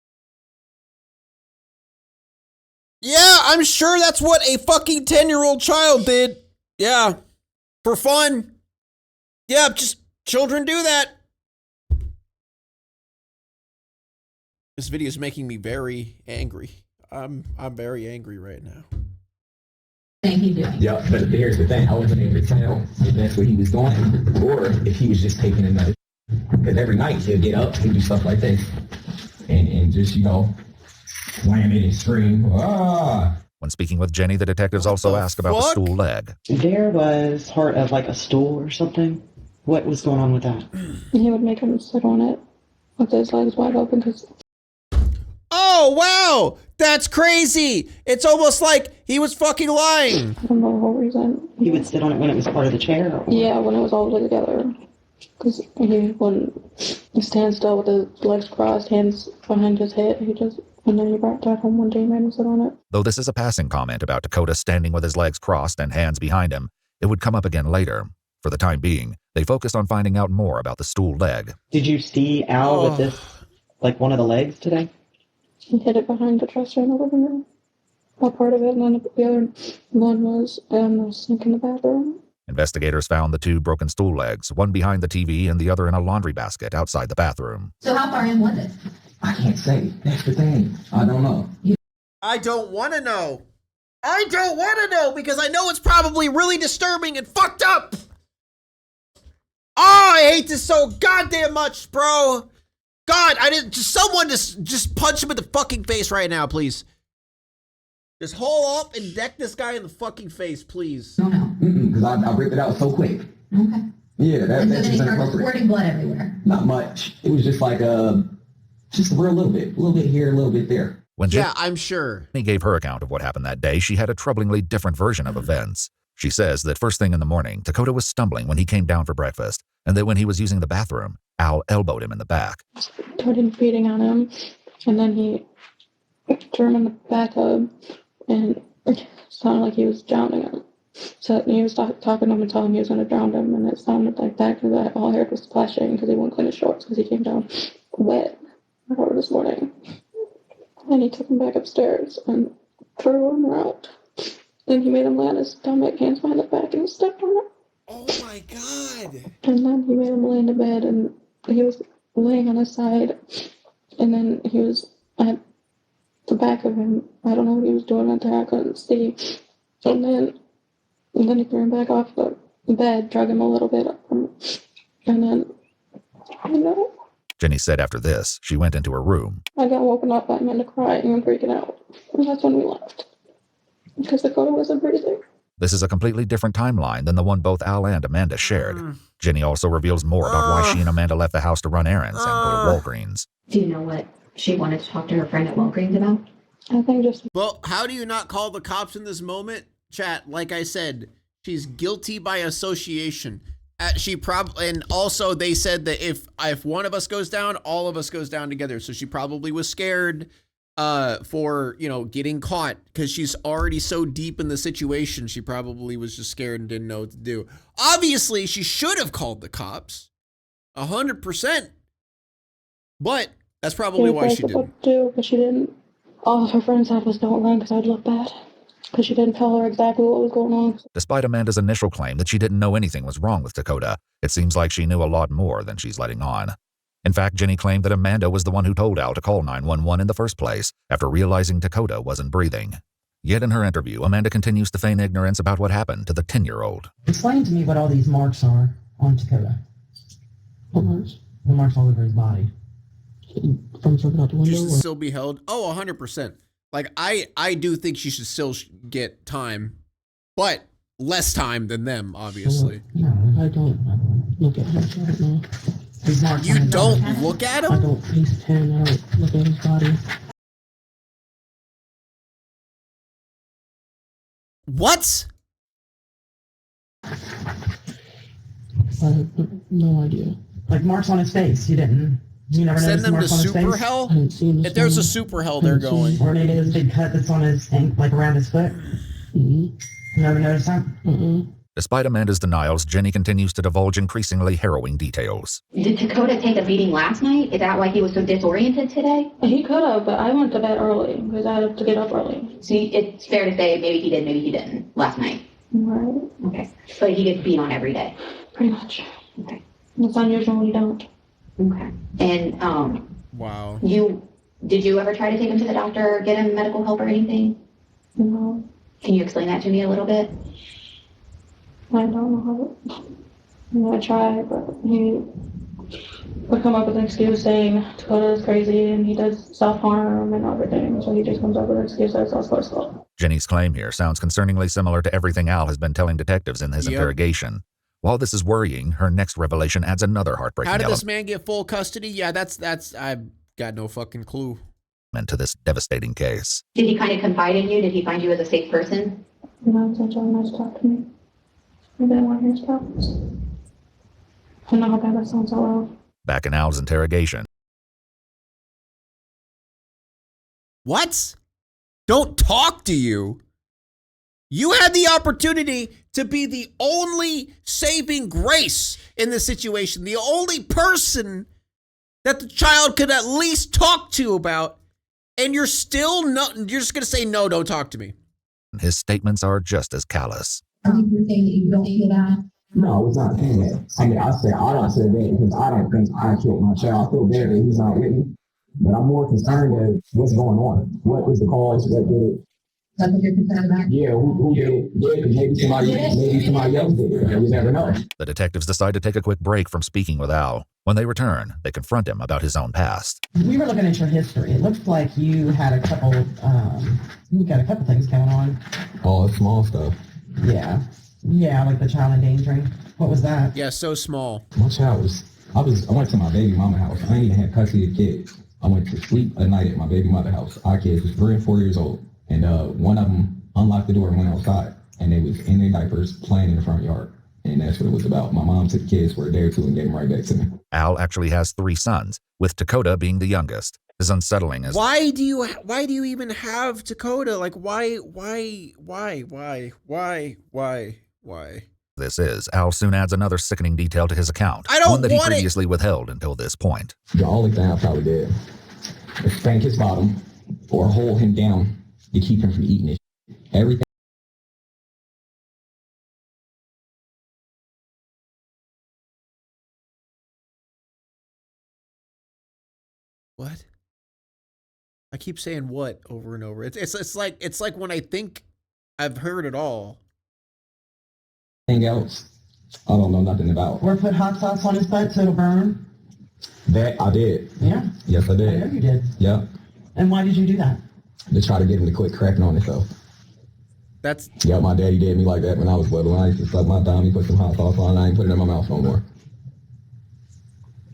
Yeah, I'm sure that's what a fucking 10-year-old child did. Yeah. For fun. Yeah, just children do that. This video is making me very angry. I'm very angry right now. He's doing. Yeah, but here's the thing. I wasn't able to tell if that's what he was doing or if he was just taking another. Because every night he'll get up and do stuff like this. And just, slam it and scream. Ah! When speaking with Jenny, the detectives also asked about the stool leg. There was part of like a stool or something. What was going on with that? He would make him sit on it with his legs wide open because. Oh, wow. That's crazy. It's almost like he was fucking lying. I don't know the whole reason. He would sit on it when it was part of the chair? Or? Yeah, when it was all together. Because he wouldn't stand still with his legs crossed, hands behind his head. And then he brought that home one day and made him sit on it. Though this is a passing comment about Dakota standing with his legs crossed and hands behind him, it would come up again later. For the time being, they focused on finding out more about the stool leg. Did you see Al with this, like one of the legs today? He hid it behind the dresser in the living room. One part of it, and then the other one was in the sink in the bathroom. Investigators found the two broken stool legs, one behind the TV and the other in a laundry basket outside the bathroom. So how far in was it? I can't say. That's the thing. I don't know. I don't want to know. I don't want to know because I know it's probably really disturbing and fucked up. Oh, I hate this so goddamn much, bro. God, someone just punch him in the fucking face right now, please. Just haul up and deck this guy in the fucking face, please. No. Because I ripped it out so quick. Okay. Yeah, And so that's then he just started inappropriate. squirting blood everywhere. Not much. It was just like just a little bit here, a little bit there. When Yeah, I'm sure. Jenny gave her account of what happened that day, she had a troublingly different version of events. She says that first thing in the morning, Dakota was stumbling when he came down for breakfast, and that when he was using the bathroom, Al elbowed him in the back. Started beating on him, and then he threw him in the bathtub, and it sounded like he was drowning him. So he was talking to him and telling him he was going to drown him, and it sounded like that because all I heard was splashing because he wouldn't clean his shorts because he came down wet this morning. And he took him back upstairs and threw him out. Then he made him lay on his stomach, hands behind the back, and stepped on him. Oh my God. And then he made him lay in the bed, and he was laying on his side, and then he was at the back of him. I don't know what he was doing out there. I couldn't see. And then he threw him back off the bed, drug him a little bit up, and then, Jenny said after this, she went into her room. I got woken up by Amanda crying and freaking out. And that's when we left. Because Dakota wasn't breathing. This is a completely different timeline than the one both Al and Amanda shared. Jenny also reveals more about why she and Amanda left the house to run errands and go to Walgreens. Do you know what she wanted to talk to her friend at Walgreens about? I think just... Well, how do you not call the cops in this moment? Chat, like I said, she's guilty by association. She probably, and also they said that if one of us goes down, all of us goes down together. So she probably was scared for, getting caught because she's already so deep in the situation. She probably was just scared and didn't know what to do. Obviously, she should have called the cops 100%, but that's probably why she didn't. But she didn't. All her friends said was don't run because I'd look bad. Because she didn't tell her exactly what was going on. Despite Amanda's initial claim that she didn't know anything was wrong with Dakota, it seems like she knew a lot more than she's letting on. In fact, Jenny claimed that Amanda was the one who told Al to call 911 in the first place after realizing Dakota wasn't breathing. Yet in her interview, Amanda continues to feign ignorance about what happened to the 10-year-old. Explain to me what all these marks are on Dakota. What marks? The marks all over his body. From jumping out the window? Just to still be held? Oh, 100%. Like, I do think she should still get time, but less time than them, obviously. No, I don't look at him. I don't know. You don't look at him? I don't taste him. I don't look at his body. What? I have no idea. Like marks on his face, you didn't. You never Send noticed them to marks on his super face? hell? I didn't see him. If there's a super hell, they're going. Or maybe there's a big cut that's on his like around his foot. You never noticed that? Despite Amanda's denials, Jenny continues to divulge increasingly harrowing details. Did Dakota take a beating last night? Is that why he was so disoriented today? He could have, but I went to bed early because I had to get up early. So it's fair to say maybe he did, maybe he didn't last night. Right. Okay. But he gets beat on every day. Pretty much. Okay. It's unusual when you don't. Okay. And wow. Did you ever try to take him to the doctor or get him medical help or anything? No. Can you explain that to me a little bit? I don't know how. I tried, but would come up with an excuse saying Dakota is crazy and he does self-harm and everything. So he just comes up with an excuse that it's Dakota's fault. Jenny's claim here sounds concerningly similar to everything Al has been telling detectives in his interrogation. While this is worrying, her next revelation adds another heartbreaking element. How did this man get full custody? Yeah, that's I've got no fucking clue. To this devastating case. Did he kind of confide in you? Did he find you as a safe person? No, so John nice to talk to me. I didn't want to hear his problems. I don't know how bad that sounds out loud. Back in Al's interrogation. What? Don't talk to you? You had the opportunity to be the only saving grace in this situation, the only person that the child could at least talk to about, and you're still not, you're just going to say, no, don't talk to me. His statements are just as callous. Are you saying that you don't feel bad? No, it's not saying that. I mean, I don't say that because I don't think I killed my child. I feel bad that he's not with me. But I'm more concerned with what's going on. What is the cause? What did it? That's what you're concerned about? Yeah, who did it? Yeah, maybe somebody else did it. You never know. The detectives decide to take a quick break from speaking with Al. When they return, they confront him about his own past. We were looking at your history. It looks like you had a couple things going on. Oh, small stuff. Yeah. Yeah, like the child endangering. What was that? Yeah, so small. My child I went to my baby mama house. I ain't even had custody of the kids. I went to sleep a night at my baby mother house. Our kids was 3 and 4 years old. And one of them unlocked the door and went outside. And they was in their diapers playing in the front yard. And that's what it was about. My mom took the kids for a day or two and gave them right back to me. Al actually has 3 sons, with Dakota being the youngest. As unsettling as... Why do you even have Dakota? Like, why? This is, Al soon adds another sickening detail to his account. I don't one that he want previously withheld until this point. The only thing I probably did is spank his bottom or hold him down to keep him from eating it. Everything. What? I keep saying what over and over. It's like when I think I've heard it all. Anything else? I don't know nothing about. Or put hot sauce on his butt so it'll burn? That I did. Yeah. Yes, I did. I know you did. Yeah. And why did you do that? To try to get him to quit cracking on himself. Yeah, my daddy did me like that when I was little. I used to suck my thumb, he put some hot sauce on, and I ain't put it in my mouth no more.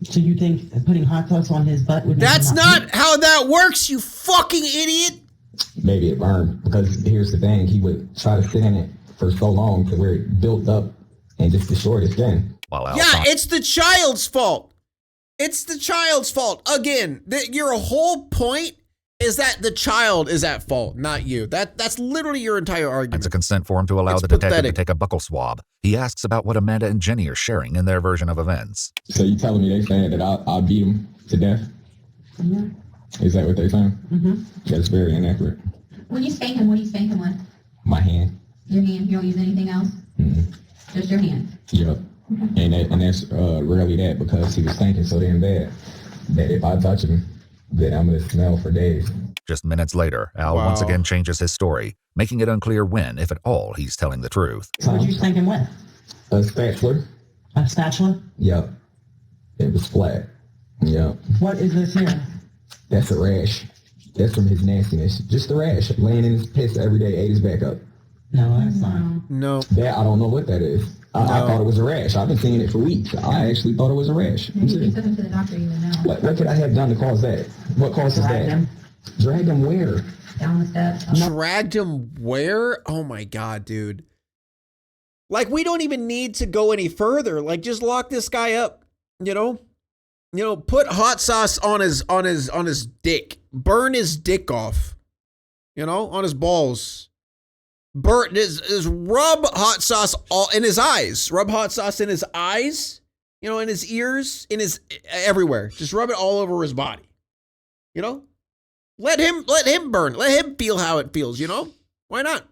So you think putting hot sauce on his butt would... That's not how that works, you fucking idiot! Maybe it burned, because here's the thing, he would try to sit in it for so long to where it built up and just destroyed his skin. Yeah, it's the child's fault. It's the child's fault. Again, your whole point is that the child is at fault, not you. That's literally your entire argument. It's a consent form to allow the detective to take a buccal swab. He asks about what Amanda and Jenny are sharing in their version of events. So you telling me they saying that I beat him to death? Mm-hmm. Is that what they're saying? Mm-hmm. That's very inaccurate. When you spank him, what do you spank him with? My hand. Your hand? You don't use anything else? Mm-hmm. Just your hand? Yep. Okay. And that's rarely that, because he was thinking so damn bad that if I touch him, then I'm going to smell for days. Just minutes later, Al once again changes his story, making it unclear when, if at all, he's telling the truth. What did you spank him with? A spatula. A spatula? Yep. It was flat. Yep. What is this here? That's a rash. That's from his nastiness. Just a rash. Laying in his piss every day, ate his back up. No, that's not. No. That, I don't know what that is. I thought it was a rash. I've been seeing it for weeks. I actually thought it was a rash. Maybe if you took him to the doctor, you would know. What could I have done to cause that? What causes that? Dragged him where? Down the steps. Dragged him where? Oh my god, dude. Like, we don't even need to go any further. Like, just lock this guy up, you know? You know, put hot sauce on his dick. Burn his dick off. You know, on his balls. Burn is rub hot sauce all in his eyes. Rub hot sauce in his eyes, you know, in his ears, in his everywhere. Just rub it all over his body. You know? Let him burn. Let him feel how it feels, you know? Why not?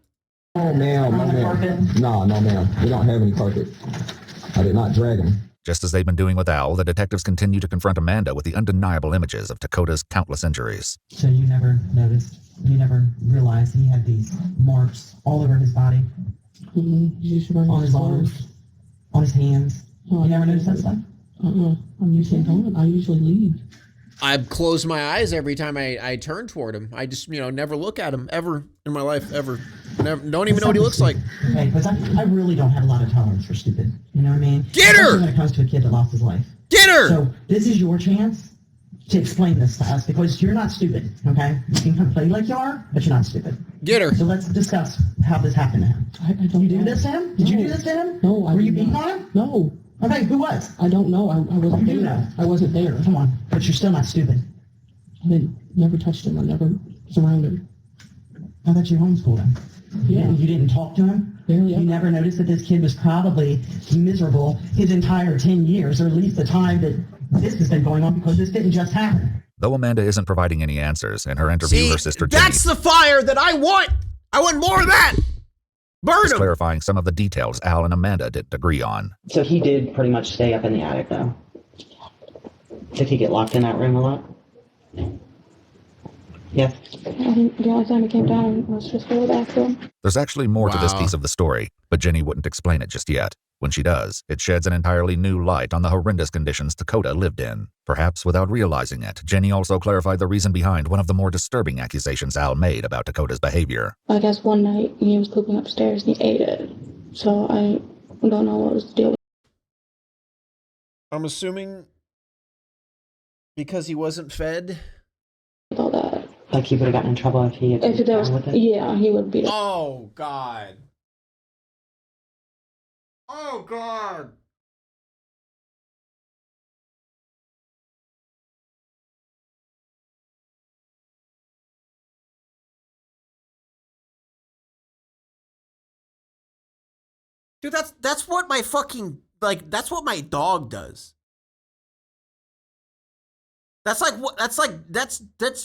Oh, ma'am. No, ma'am. We don't have any carpet. I did not drag him. Just as they've been doing with Al, the detectives continue to confront Amanda with the undeniable images of Dakota's countless injuries. So you never noticed, you never realized he had these marks all over his body? On his arms, on his hands. You never noticed that stuff? I'm usually gone. I usually leave. I close my eyes every time I turn toward him. I just, never look at him ever in my life, ever. Never, don't even know what he looks like. Okay, because I really don't have a lot of tolerance for stupid. You know what I mean? Get her! Especially when it comes to a kid that lost his life. Get her! So this is your chance to explain this to us because you're not stupid, okay? You can come play like you are, but you're not stupid. Get her! So let's discuss how this happened to him. I don't you do this to him? Did you do this to him? No, Were you beating on him? No. Okay, who was? I don't know. I wasn't there. Know. I wasn't there. Come on. But you're still not stupid. I never touched him. I never was around him. I thought you homeschooled him. Yeah. You didn't talk to him? Barely. You never noticed that this kid was probably miserable his entire 10 years, or at least the time that this has been going on, because this didn't just happen. Though Amanda isn't providing any answers, in her interview, her sister Jenny... that's the fire that I want! I want more of that! Burn him! Clarifying some of the details Al and Amanda didn't agree on. So he did pretty much stay up in the attic, though? Did he get locked in that room a lot? Yes. The only time he came down was just for the bathroom. There's actually more to this piece of the story, but Jenny wouldn't explain it just yet. When she does, it sheds an entirely new light on the horrendous conditions Dakota lived in. Perhaps without realizing it, Jenny also clarified the reason behind one of the more disturbing accusations Al made about Dakota's behavior. I guess one night he was pooping upstairs and he ate it. So I don't know what was the deal. I'm assuming because he wasn't fed? With all that. Like he would have gotten in trouble if he had if there was, with it? Yeah, he would be. Oh, God. Oh, God. Dude, that's what my fucking, that's what my dog does. That's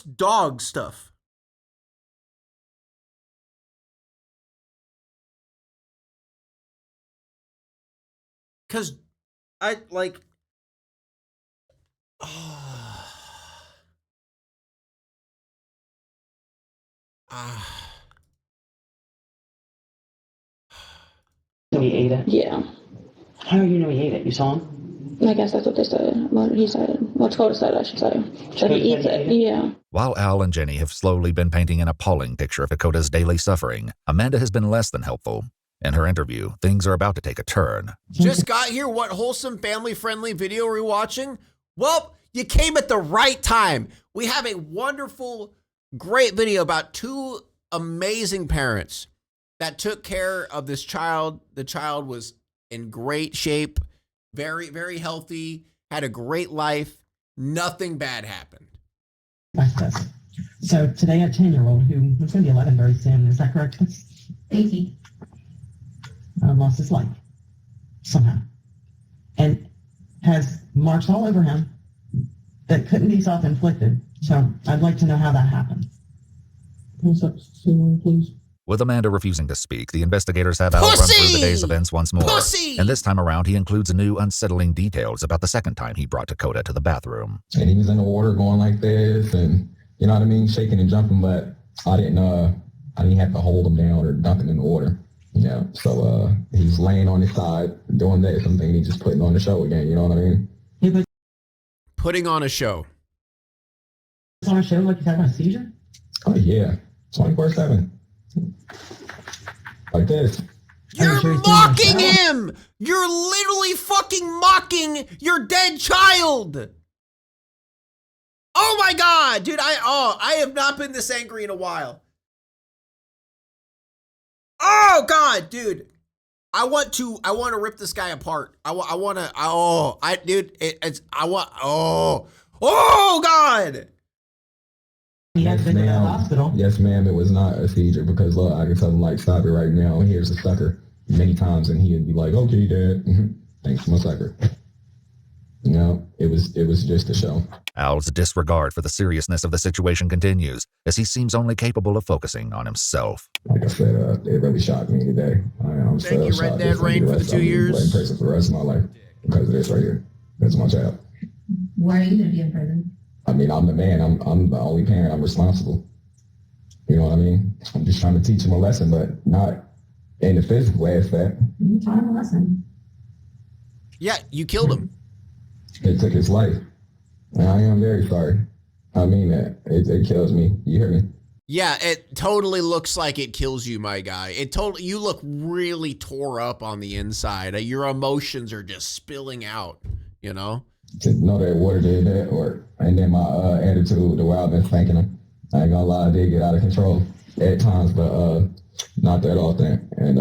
dog stuff. Cause I like, So he ate it? Yeah. How do you know he ate it? You saw him? I guess that's what they said. What he said. What Dakota said, I should say. That he eats it. Yeah. While Al and Jenny have slowly been painting an appalling picture of Dakota's daily suffering, Amanda has been less than helpful. In her interview, things are about to take a turn. Just got here. What wholesome, family-friendly video are we watching? Well, you came at the right time. We have a wonderful, great video about two amazing parents that took care of this child. The child was in great shape, very, very healthy, had a great life. Nothing bad happened. So today, a 10-year-old who was going to be 11 very soon, is that correct? 18. Lost his life somehow, and has marks all over him that couldn't be self-inflicted. So I'd like to know how that happened. Please. With Amanda refusing to speak, the investigators have Al run through the day's events once more. And this time around, he includes new unsettling details about the second time he brought Dakota to the bathroom. And he was in the water going like this, and you know what I mean, shaking and jumping, but I didn't have to hold him down or dunk him in the water. You know, so he was laying on his side doing this, and then he just putting on the show again. You know what I mean? Putting on a show. On a show like he's having a seizure? Oh yeah, 24/7. Like this. You're mocking him! You're literally fucking mocking your dead child! Oh my God, dude, I have not been this angry in a while. Oh God, dude. I want to rip this guy apart. Oh God. Yes, ma'am. Yes, ma'am. It was not a seizure because look, I can tell him like, stop it right now. Here's a sucker many times, and he would be like, okay, Dad. Thanks for my sucker. No, it was just a show. Al's disregard for the seriousness of the situation continues, as he seems only capable of focusing on himself. Like I said, it really shocked me today. I'm Thank you, Red Dead Rain, for the 2 years. In prison for the rest of my life because of this right here. That's my child. Why are you going to be in prison? I mean, I'm the man. I'm the only parent. I'm responsible. You know what I mean? I'm just trying to teach him a lesson, but not in the physical aspect. You taught him a lesson. Yeah, you killed him. It took his life. And I am very sorry. I mean that. It kills me. You hear me? Yeah, it totally looks like it kills you, my guy. You look really tore up on the inside. Your emotions are just spilling out, you know? To know that water did that, and then my attitude, the way I've been thinking him. I ain't gonna lie, I did get out of control at times, but not that often. And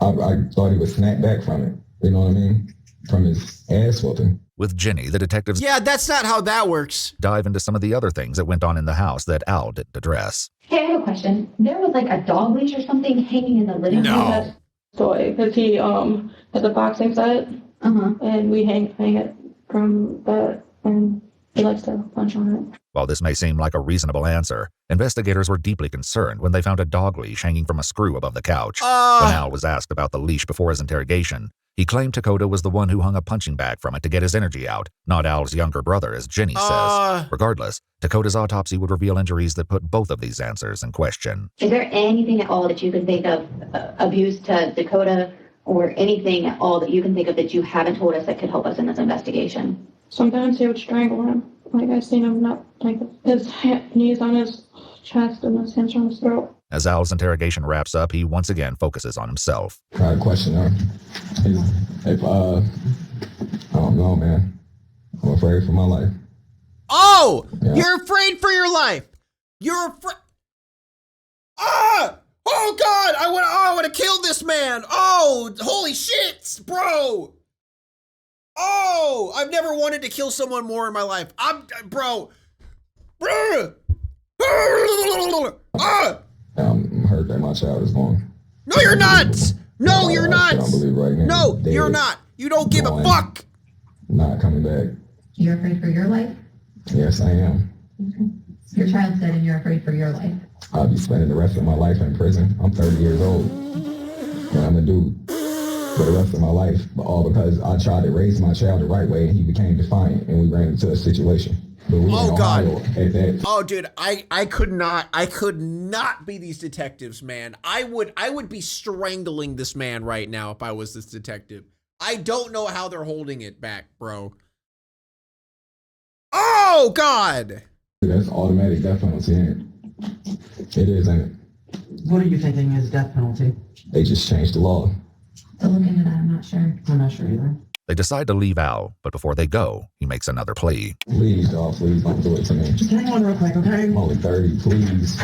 I thought he would snap back from it. You know what I mean? From his ass whooping. With Ginny, the detectives that's not how that works. Dive into some of the other things that went on in the house that Al didn't address. Hey, I have a question. There was like a dog leash or something hanging in the living room. No. Toy, because he has a boxing set, and we hang it from that, and he likes to punch on it. While this may seem like a reasonable answer, investigators were deeply concerned when they found a dog leash hanging from a screw above the couch. When Al was asked about the leash before his interrogation, he claimed Dakota was the one who hung a punching bag from it to get his energy out, not Al's younger brother, as Ginny says. Regardless, Dakota's autopsy would reveal injuries that put both of these answers in question. Is there anything at all that you can think of, abuse to Dakota, or anything at all that you can think of that you haven't told us that could help us in this investigation? Sometimes he would strangle him. Like, I've seen him not, like, his knees on his chest and his hands on his throat. As Al's interrogation wraps up, he once again focuses on himself. I had a question, if I don't know, man. I'm afraid for my life. Oh! Yeah. You're afraid for your life! You're afraid... Oh, God! I want to kill this man! Oh, holy shit, bro! Oh, I've never wanted to kill someone more in my life. Bro. I'm hurt that my child is gone. No, you're not! No, you're not! I don't believe right now. No, you're not! You don't give a fuck! Not coming back. You're afraid for your life? Yes, I am. Your child's dead and you're afraid for your life. I'll be spending the rest of my life in prison. I'm 30 years old. And I'm a dude for the rest of my life, but all because I tried to raise my child the right way and he became defiant and we ran into a situation. But we Oh, God. At that. Oh, dude, I could not be these detectives, man. I would be strangling this man right now if I was this detective. I don't know how they're holding it back, bro. Oh, God. That's automatic death penalty, ain't it? It is, ain't it? What are you thinking is death penalty? They just changed the law. To look into that, I'm not sure. I'm not sure either. They decide to leave Al, but before they go, he makes another plea. Please, dog, please don't do it to me. Just hang on real quick, okay? I'm only 30, please.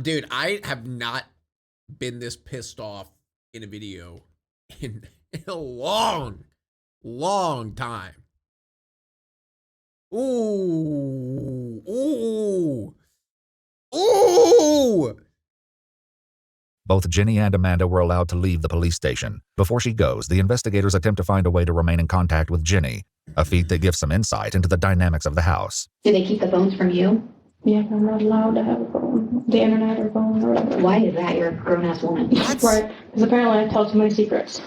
Dude, I have not been this pissed off in a video in a long time. Ooh. Both Ginny and Amanda were allowed to leave the police station. Before she goes, the investigators attempt to find a way to remain in contact with Ginny, a feat that gives some insight into the dynamics of the house. Do they keep the phones from you? Yeah, I'm not allowed to have a phone, the internet or phone or whatever. Why is that? You're a grown-ass woman. Right, because apparently I tell too many secrets.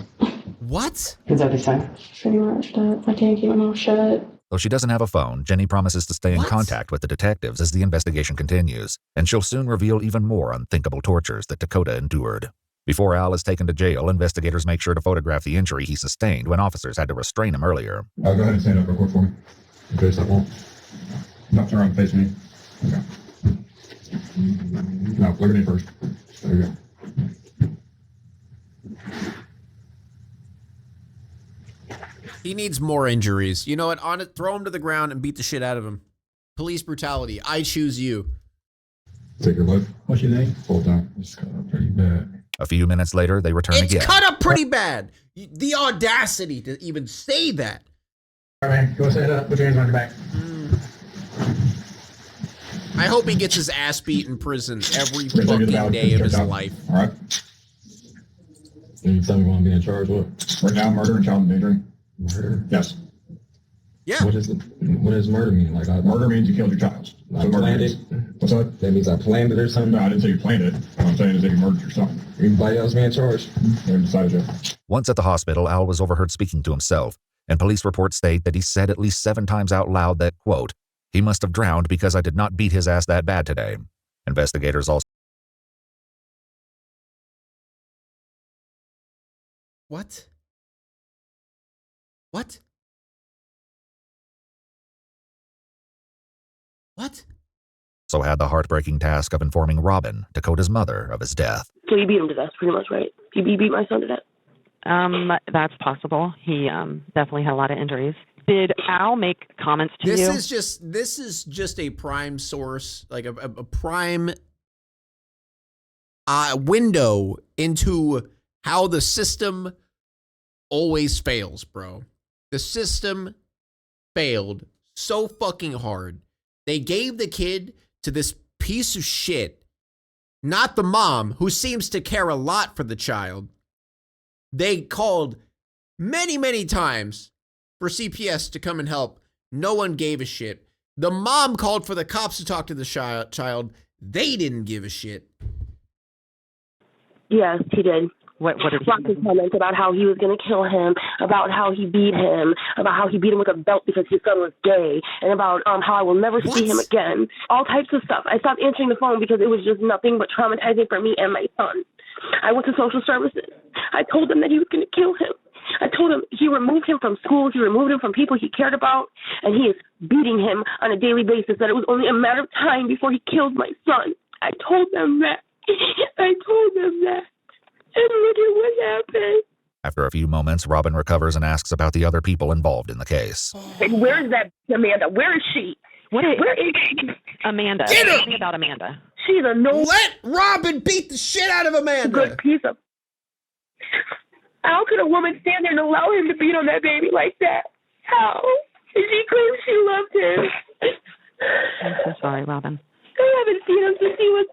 What? Is that the same? Pretty much that I can't keep my mouth shut. Though she doesn't have a phone, Jenny promises to stay in contact with the detectives as the investigation continues, and she'll soon reveal even more unthinkable tortures that Dakota endured. Before Al is taken to jail, investigators make sure to photograph the injury he sustained when officers had to restrain him earlier. Go ahead and stand up real quick for me. In case I won't. No, turn around and face me. Okay. No, look at me first. There you go. He needs more injuries. You know what? On it, throw him to the ground and beat the shit out of him. Police brutality. I choose you. Take your look. What's your name? Hold on. It's cut up pretty bad. A few minutes later, they return again. It's cut up pretty bad. The audacity to even say that. All right, man. Go stand up. Put your hands on your back. I hope he gets his ass beat in prison every fucking day of his life. All right. Can you tell me what I'm being charged with? Right now, murder and child endangering. Murder? Yes. Yeah. What does murder mean? Like, murder means you killed your child. I planned it. What's that? That means I planned it or something? No, I didn't say you planned it. What I'm saying is that you murdered your son. Anybody else being charged? They decided to. Once at the hospital, Al was overheard speaking to himself, and police reports state that he said at least 7 times out loud that, quote, he must have drowned because I did not beat his ass that bad today. Investigators also What? What? What? So had the heartbreaking task of informing Robin, Dakota's mother, of his death. So he beat him to death, pretty much, right? He beat my son to death. That's possible. He definitely had a lot of injuries. Did Al make comments to you? This is just a prime source, like a prime window into how the system always fails, bro. The system failed so fucking hard. They gave the kid to this piece of shit, not the mom, who seems to care a lot for the child. They called many, many times for CPS to come and help. No one gave a shit. The mom called for the cops to talk to the child. They didn't give a shit. Yes, he did. What did Lots of comments about how he was going to kill him, about how he beat him, about how he beat him with a belt because his son was gay, and about how I will never see him again. All types of stuff. I stopped answering the phone because it was just nothing but traumatizing for me and my son. I went to social services. I told them that he was going to kill him. I told him he removed him from school, he removed him from people he cared about, and he is beating him on a daily basis, that it was only a matter of time before he killed my son. I told them that. I told them that. And look at what happened. After a few moments, Robin recovers and asks about the other people involved in the case. Like, where is that Amanda? Where is she? Where is she? Amanda. Get her! Tell me about Amanda. She's a no. Let Robin beat the shit out of Amanda. Good piece of. How could a woman stand there and allow him to beat on that baby like that? How? She claims she loved him. I'm so sorry, Robin. I haven't seen him since he was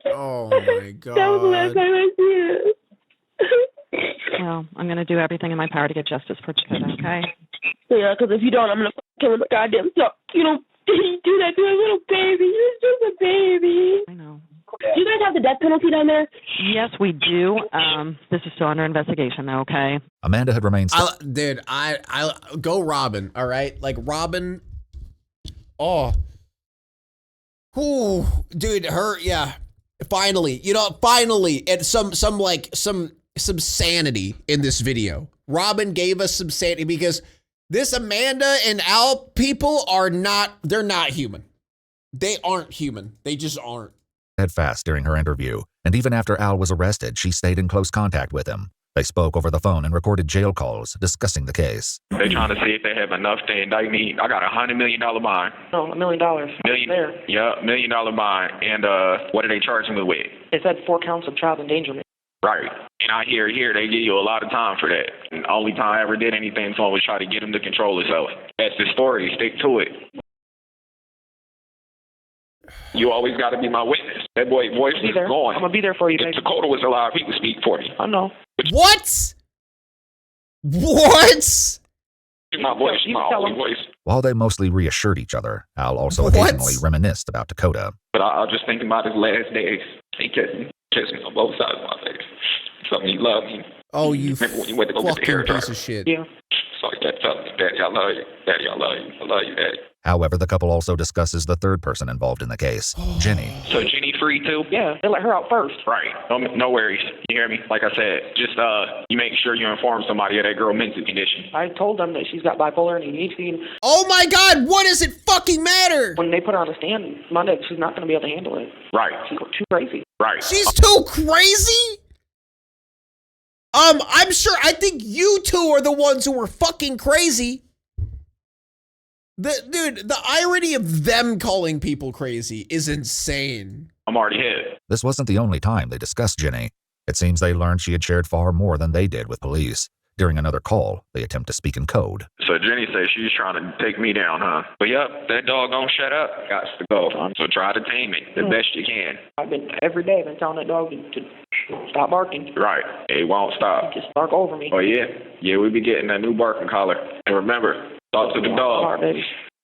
5. Oh my God. That was the last time I seen him. Well, I'm going to do everything in my power to get justice for Dakota, okay? Yeah, because if you don't, I'm going to kill him a goddamn self. You don't do that to a little baby. He's just a baby. I know. Do you guys have the death penalty down there? Yes, we do. This is still under investigation, though, okay? Amanda had remained... Dude, I go Robin, all right? Like, Robin... Oh... Ooh, dude, yeah. Finally, finally, and some sanity in this video. Robin gave us some sanity because this Amanda and Al people they're not human. They aren't human. They just aren't. Fast during her interview, and even after Al was arrested, she stayed in close contact with him. They spoke over the phone and recorded jail calls discussing the case. They're trying to see if they have enough to indict me. I got $100 million bond. No, $1 million. There. Yeah, $1 million bond. And what are they charging me with? It said 4 counts of child endangerment. Right. And I hear they give you a lot of time for that. And the only time I ever did anything to him was try to get him to control himself. That's the story. Stick to it. You always got to be my witness. That boy voice is going. I'm going to be there for you, If Dakota was alive, he would speak for me. I know. What? What? My voice, my only voice. While they mostly reassured each other, Al also occasionally reminisced about Dakota. But I was just thinking about his last days. He kissed me on both sides of my face. Something he loved me. Oh, you remember when you went to go get the hair fucking piece of shit. Yeah. So he kept telling me, Daddy, I love you. Daddy, I love you. I love you, Daddy. However, the couple also discusses the third person involved in the case, Jenny. So Jenny free too? Yeah, they let her out first. Right. No worries. You hear me? Like I said, just you make sure you inform somebody of that girl mental condition. I told them that she's got bipolar and ADHD. Oh my God, what does it fucking matter? When they put her on the stand Monday, she's not going to be able to handle it. Right. She's too crazy. Right. She's too crazy? I'm sure, I think you two are the ones who were fucking crazy. Dude, the irony of them calling people crazy is insane. I'm already hit. This wasn't the only time they discussed Jenny. It seems they learned she had shared far more than they did with police. During another call, they attempt to speak in code. So Jenny says she's trying to take me down, huh? But yep, that dog don't shut up. Got to go. So try to tame it the best you can. Every day I've been telling that dog to stop barking. Right. It won't stop. Just bark over me. Oh yeah. Yeah, we be getting that new barking collar. And remember, talk to the dog.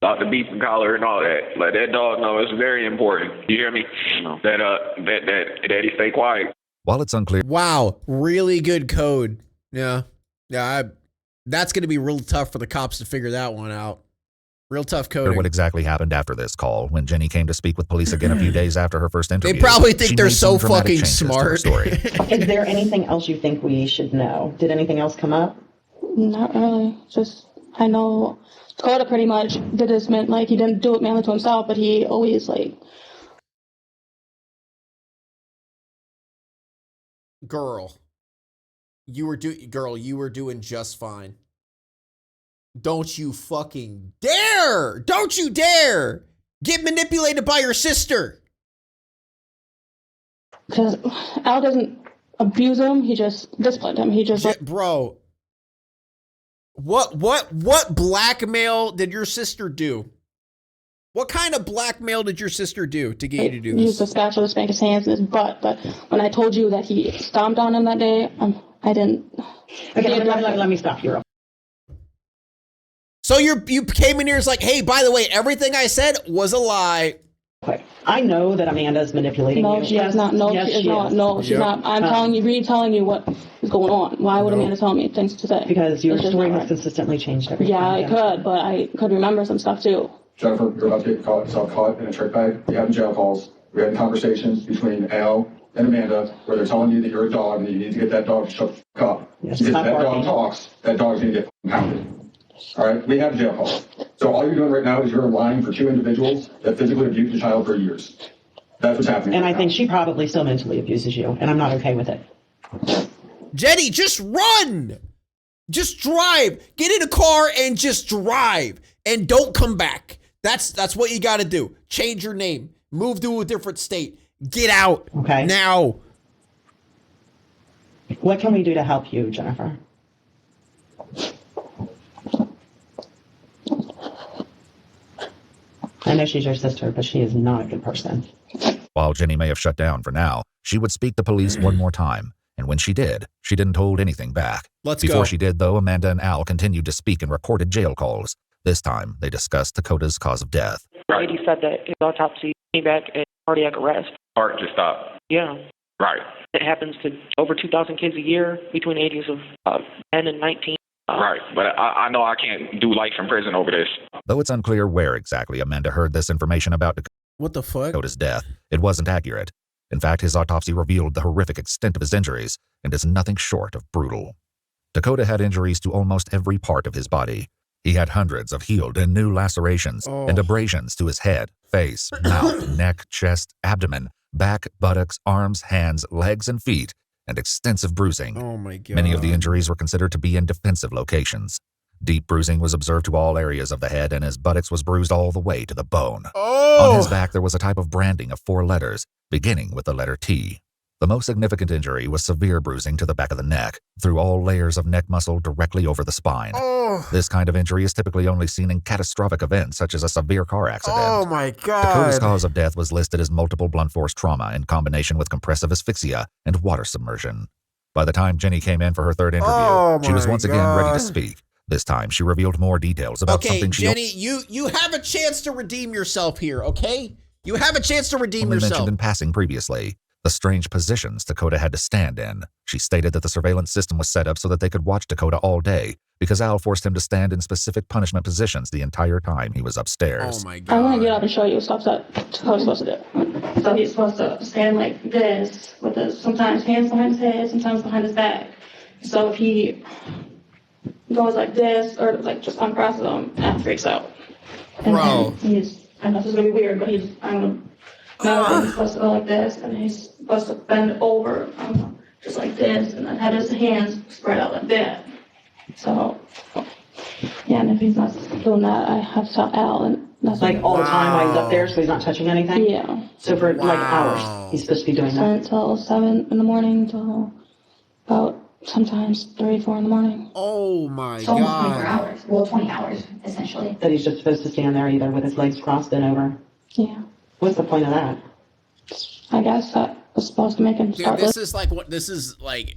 Talk to beeping collar and all that. Let that dog know it's very important. You hear me? No. That he stay quiet. While it's unclear. Wow, really good code. Yeah. Yeah, that's going to be real tough for the cops to figure that one out. Real tough What coding. exactly happened after this call when Jenny came to speak with police again a few days after her first interview. They probably think she they're made some so dramatic fucking changes to her smart. story. Is there anything else you think we should know? Did anything else come up? Not really. Just, I know Dakota pretty much did this, like, he didn't do it mainly to himself, but he always, like... Girl, you were doing just fine. Don't you fucking dare! Don't you dare get manipulated by your sister. Because Al doesn't abuse him, he just disciplined him. He just bro. What blackmail did your sister do? What kind of blackmail did your sister do to get you to do this? He used a spatula to spank his hands and his butt, but when I told you that he stomped on him that day, I didn't. Okay, let me stop you. So you came in here as like, hey, by the way, everything I said was a lie. Okay. I know that Amanda's manipulating you. No, she is not. No, yes, she is not. No, she's not. I'm telling you, retelling you what is going on. Why would Amanda tell me things to say? Because your story has consistently changed every Yeah, time. I could, but I could remember some stuff too. Jennifer, you're about to get caught in a trick bag. You're having jail calls. We're having conversations between Al and Amanda where they're telling you that you're a dog and that you need to get that dog to shut the fuck up. Yes, because if that dog talks, that dog's going to get pounded. All right? We have a jail call. So all you're doing right now is you're lying for two individuals that physically abused a child for years. That's what's happening. And right I think now. she probably still mentally abuses you, and I'm not okay with it. Jenny, just run. Just drive. Get in a car and just drive. And don't come back. That's what you got to do. Change your name. Move to a different state. Get out. Okay. Now. What can we do to help you, Jennifer? I know she's your sister, but she is not a good person. While Jenny may have shut down for now, she would speak to police one more time. And when she didn't hold anything back. Before she did, though, Amanda and Al continued to speak in recorded jail calls. This time, they discussed Dakota's cause of death. Right. He said that his autopsy came back at cardiac arrest. Heart just stopped. Yeah. Right. It happens to over 2,000 kids a year between the ages of 10 and 19. Right. But I know I can't do life in prison over this. Though it's unclear where exactly Amanda heard this information about what the fuck? Dakota's death, it wasn't accurate. In fact, his autopsy revealed the horrific extent of his injuries and is nothing short of brutal. Dakota had injuries to almost every part of his body. He had hundreds of healed and new lacerations and abrasions to his head, face, mouth, neck, chest, abdomen, back, buttocks, arms, hands, legs, and feet, and extensive bruising. Oh my God. Many of the injuries were considered to be in defensive locations. Deep bruising was observed to all areas of the head, and his buttocks was bruised all the way to the bone. On his back, there was a type of branding of 4 letters, beginning with the letter T. The most significant injury was severe bruising to the back of the neck, through all layers of neck muscle directly over the spine. This kind of injury is typically only seen in catastrophic events, such as a severe car accident. Oh my God. Dakota's cause of death was listed as multiple blunt force trauma in combination with compressive asphyxia and water submersion. By the time Jenny came in for her third interview, she was once again ready to speak. This time, she revealed more details about something she Jenny, you have a chance to redeem yourself here, okay? You have a chance to redeem yourself. mentioned in passing previously. The strange positions Dakota had to stand in. She stated that the surveillance system was set up so that they could watch Dakota all day because Al forced him to stand in specific punishment positions the entire time he was upstairs. Oh my God. I want to get up and show you stuff that Dakota's supposed to do. So he's supposed to stand like this, with his sometimes hands behind his head, sometimes behind his back. So if he goes like this or like just uncrosses them, Al freaks out. And Bro. I know this is gonna be weird, but he's supposed to go like this, and he's supposed to bend over, just like this, and then have his hands spread out like that. So, yeah, and if he's not doing that, I have to tell Al, and that's Like all the time while he's up there, so he's not touching anything? Yeah. So for like hours, he's supposed to be doing that? Until 7 in the morning till about sometimes 3, 4 in the morning. Oh my So almost 24 God. hours. Well, 20 hours, essentially. That he's just supposed to stand there either with his legs crossed and over? Yeah. What's the point of that? I guess that was supposed to make him Dude, start this is like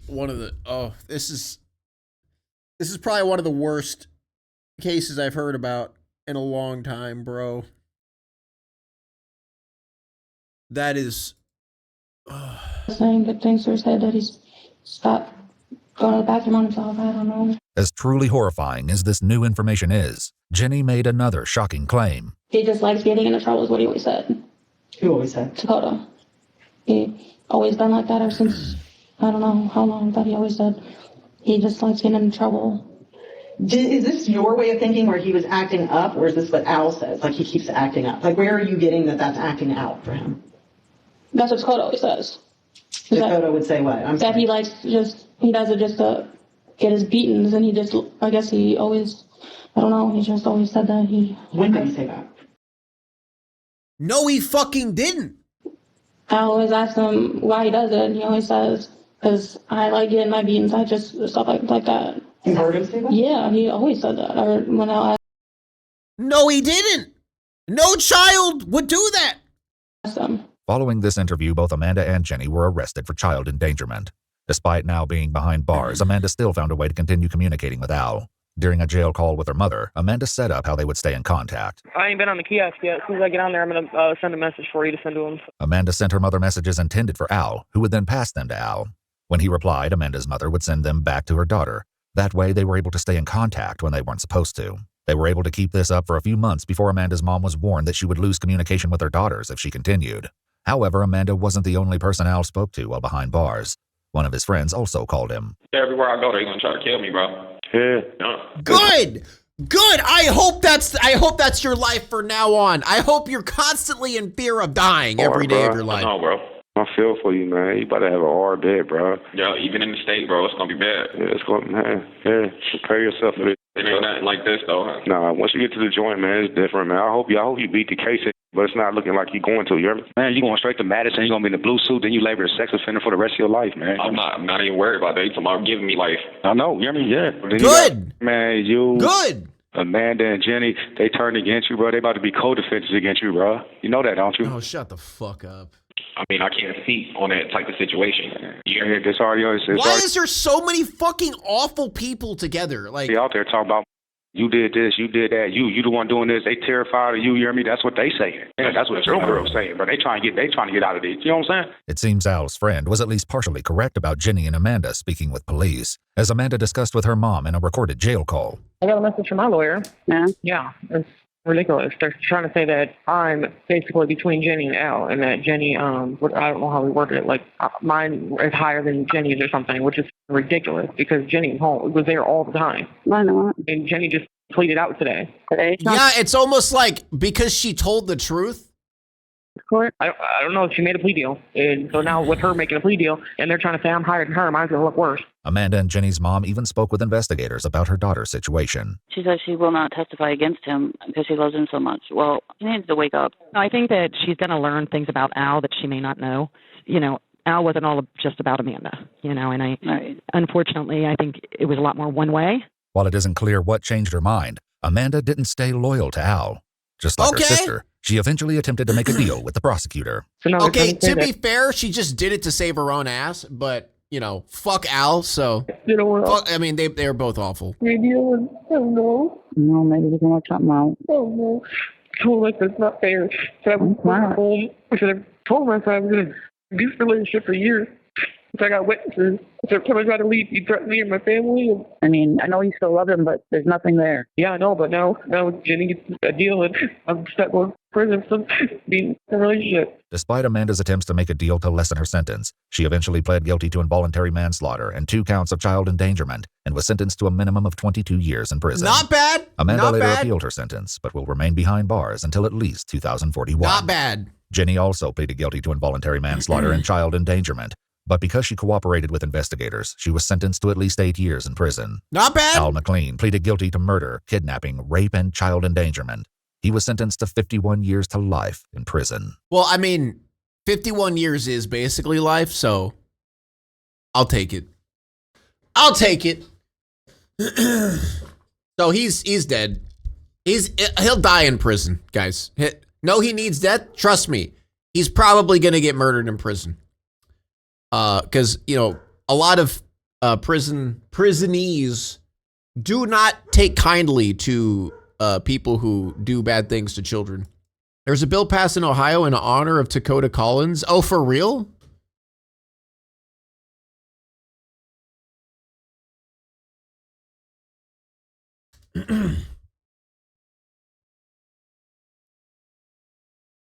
one of the this is probably one of the worst cases I've heard about in a long time, bro. That is saying good things to his head that he's stopped going to the bathroom on himself. I don't know. As truly horrifying as this new information is, Jenny made another shocking claim. He just likes getting into trouble is what he always said. Who always said? Dakota. He always been like that ever since, I don't know how long, but he always said he just likes getting into trouble. Is this your way of thinking where he was acting up, or is this what Al says? Like he keeps acting up. Like where are you getting that that's acting out for him? That's what Dakota always says. Dakota would say what? That he likes he does it just to get his beatings, and he just, I guess he always, I don't know, he just always said that he... When did he say that? No, he fucking didn't. I always ask him why he does it, and he always says, because I like getting my beatings, I just, stuff like that. You heard him say that? Yeah, he always said that. No, he didn't. No child would do that. Following this interview, both Amanda and Jenny were arrested for child endangerment. Despite now being behind bars, Amanda still found a way to continue communicating with Al. During a jail call with her mother, Amanda set up how they would stay in contact. I ain't been on the kiosk yet. As soon as I get on there, I'm going to send a message for you to send to him. Amanda sent her mother messages intended for Al, who would then pass them to Al. When he replied, Amanda's mother would send them back to her daughter. That way, they were able to stay in contact when they weren't supposed to. They were able to keep this up for a few months before Amanda's mom was warned that she would lose communication with her daughters if she continued. However, Amanda wasn't the only person Al spoke to while behind bars. One of his friends also called him. Everywhere I go, they're going to try to kill me, bro. Yeah. Good. I hope that's your life from now on. I hope you're constantly in fear of dying every day of your life. No, bro. I feel for you, man. You about to have a hard day, bro. Yeah, even in the state, bro, it's going to be bad. Yeah, it's going to, man. Yeah, prepare yourself for this. It ain't nothing like this, though, huh? Nah, once you get to the joint, man, it's different, man. I hope you beat the case, but it's not looking like you're going to. You hear me? Man, you going straight to Madison. You're going to be in the blue suit. Then you label a sex offender for the rest of your life, man. I'm not even worried about that. You're talking about giving me life. I know. You hear me? Yeah. Good. Man, Good. Amanda and Jenny, they turned against you, bro. They about to be co-defendants against you, bro. You know that, don't you? Oh, shut the fuck up. I mean, I can't speak on that type of situation. Yeah, this already. Why is there so many fucking awful people together? Like, they out there talking about you did this, you did that, you the one doing this. They terrified of you. You hear me? That's what they saying. Yeah, that's what your girl's saying. But they trying to get out of this. You know what I'm saying? It seems Al's friend was at least partially correct about Jenny and Amanda speaking with police, as Amanda discussed with her mom in a recorded jail call. I got a message from my lawyer. Yeah, it's ridiculous. They're trying to say that I'm basically between Jenny and Al, and that Jenny, I don't know how we worded it, like mine is higher than Jenny's or something, which is ridiculous because Jenny was there all the time. Why not? And Jenny just pleaded out today. Yeah, it's almost like because she told the truth. I don't know if she made a plea deal, and so now with her making a plea deal, and they're trying to say I'm higher than her, mine's gonna look worse. Amanda and Jenny's mom even spoke with investigators about her daughter's situation. She says she will not testify against him because she loves him so much. Well, she needs to wake up. I think that she's going to learn things about Al that she may not know. You know, Al wasn't all just about Amanda, you know, and unfortunately, I think it was a lot more one way. While it isn't clear what changed her mind, Amanda didn't stay loyal to Al. Just like her sister, she eventually attempted to make a deal with the prosecutor. Okay, to be fair, she just did it to save her own ass, but, you know, fuck Al, so... I mean, they're both awful. Maybe I don't know. No, maybe we can work something out. Oh, no. I told myself it's not fair. So I was home. I should have told myself I was in a abusive relationship for years. So I got witnesses. So every time I try to leave, he threatened me and my family. I mean, I know you still love him, but there's nothing there. Yeah, I know, but now Jenny gets a deal, and I'm stuck going to prison for being in a relationship. Despite Amanda's attempts to make a deal to lessen her sentence, she eventually pled guilty to involuntary manslaughter and 2 counts of child endangerment and was sentenced to a minimum of 22 years in prison. Not bad. Amanda later appealed her sentence, but will remain behind bars until at least 2041. Not bad. Jenny also pleaded guilty to involuntary manslaughter and child endangerment. But because she cooperated with investigators, she was sentenced to at least 8 years in prison. Not bad. Al McLean pleaded guilty to murder, kidnapping, rape, and child endangerment. He was sentenced to 51 years to life in prison. Well, I mean, 51 years is basically life, so I'll take it. I'll take it. So he's dead. He'll die in prison, guys. No, he needs death. Trust me. He's probably going to get murdered in prison. Because, you know, a lot of prisonees do not take kindly to people who do bad things to children. There's a bill passed in Ohio in honor of Dakota Collins. Oh, for real?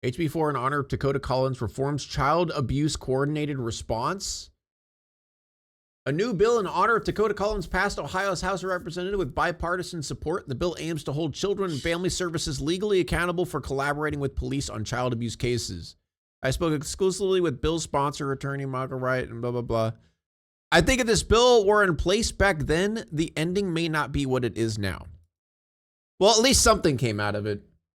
HB4 in honor of Dakota Collins reforms child abuse coordinated response. A new bill in honor of Dakota Collins passed Ohio's House of Representatives with bipartisan support. The bill aims to hold children and family services legally accountable for collaborating with police on child abuse cases. I spoke exclusively with bill's sponsor, attorney Michael Wright, and blah, blah, blah. I think if this bill were in place back then, the ending may not be what it is now. Well, at least something came out of it.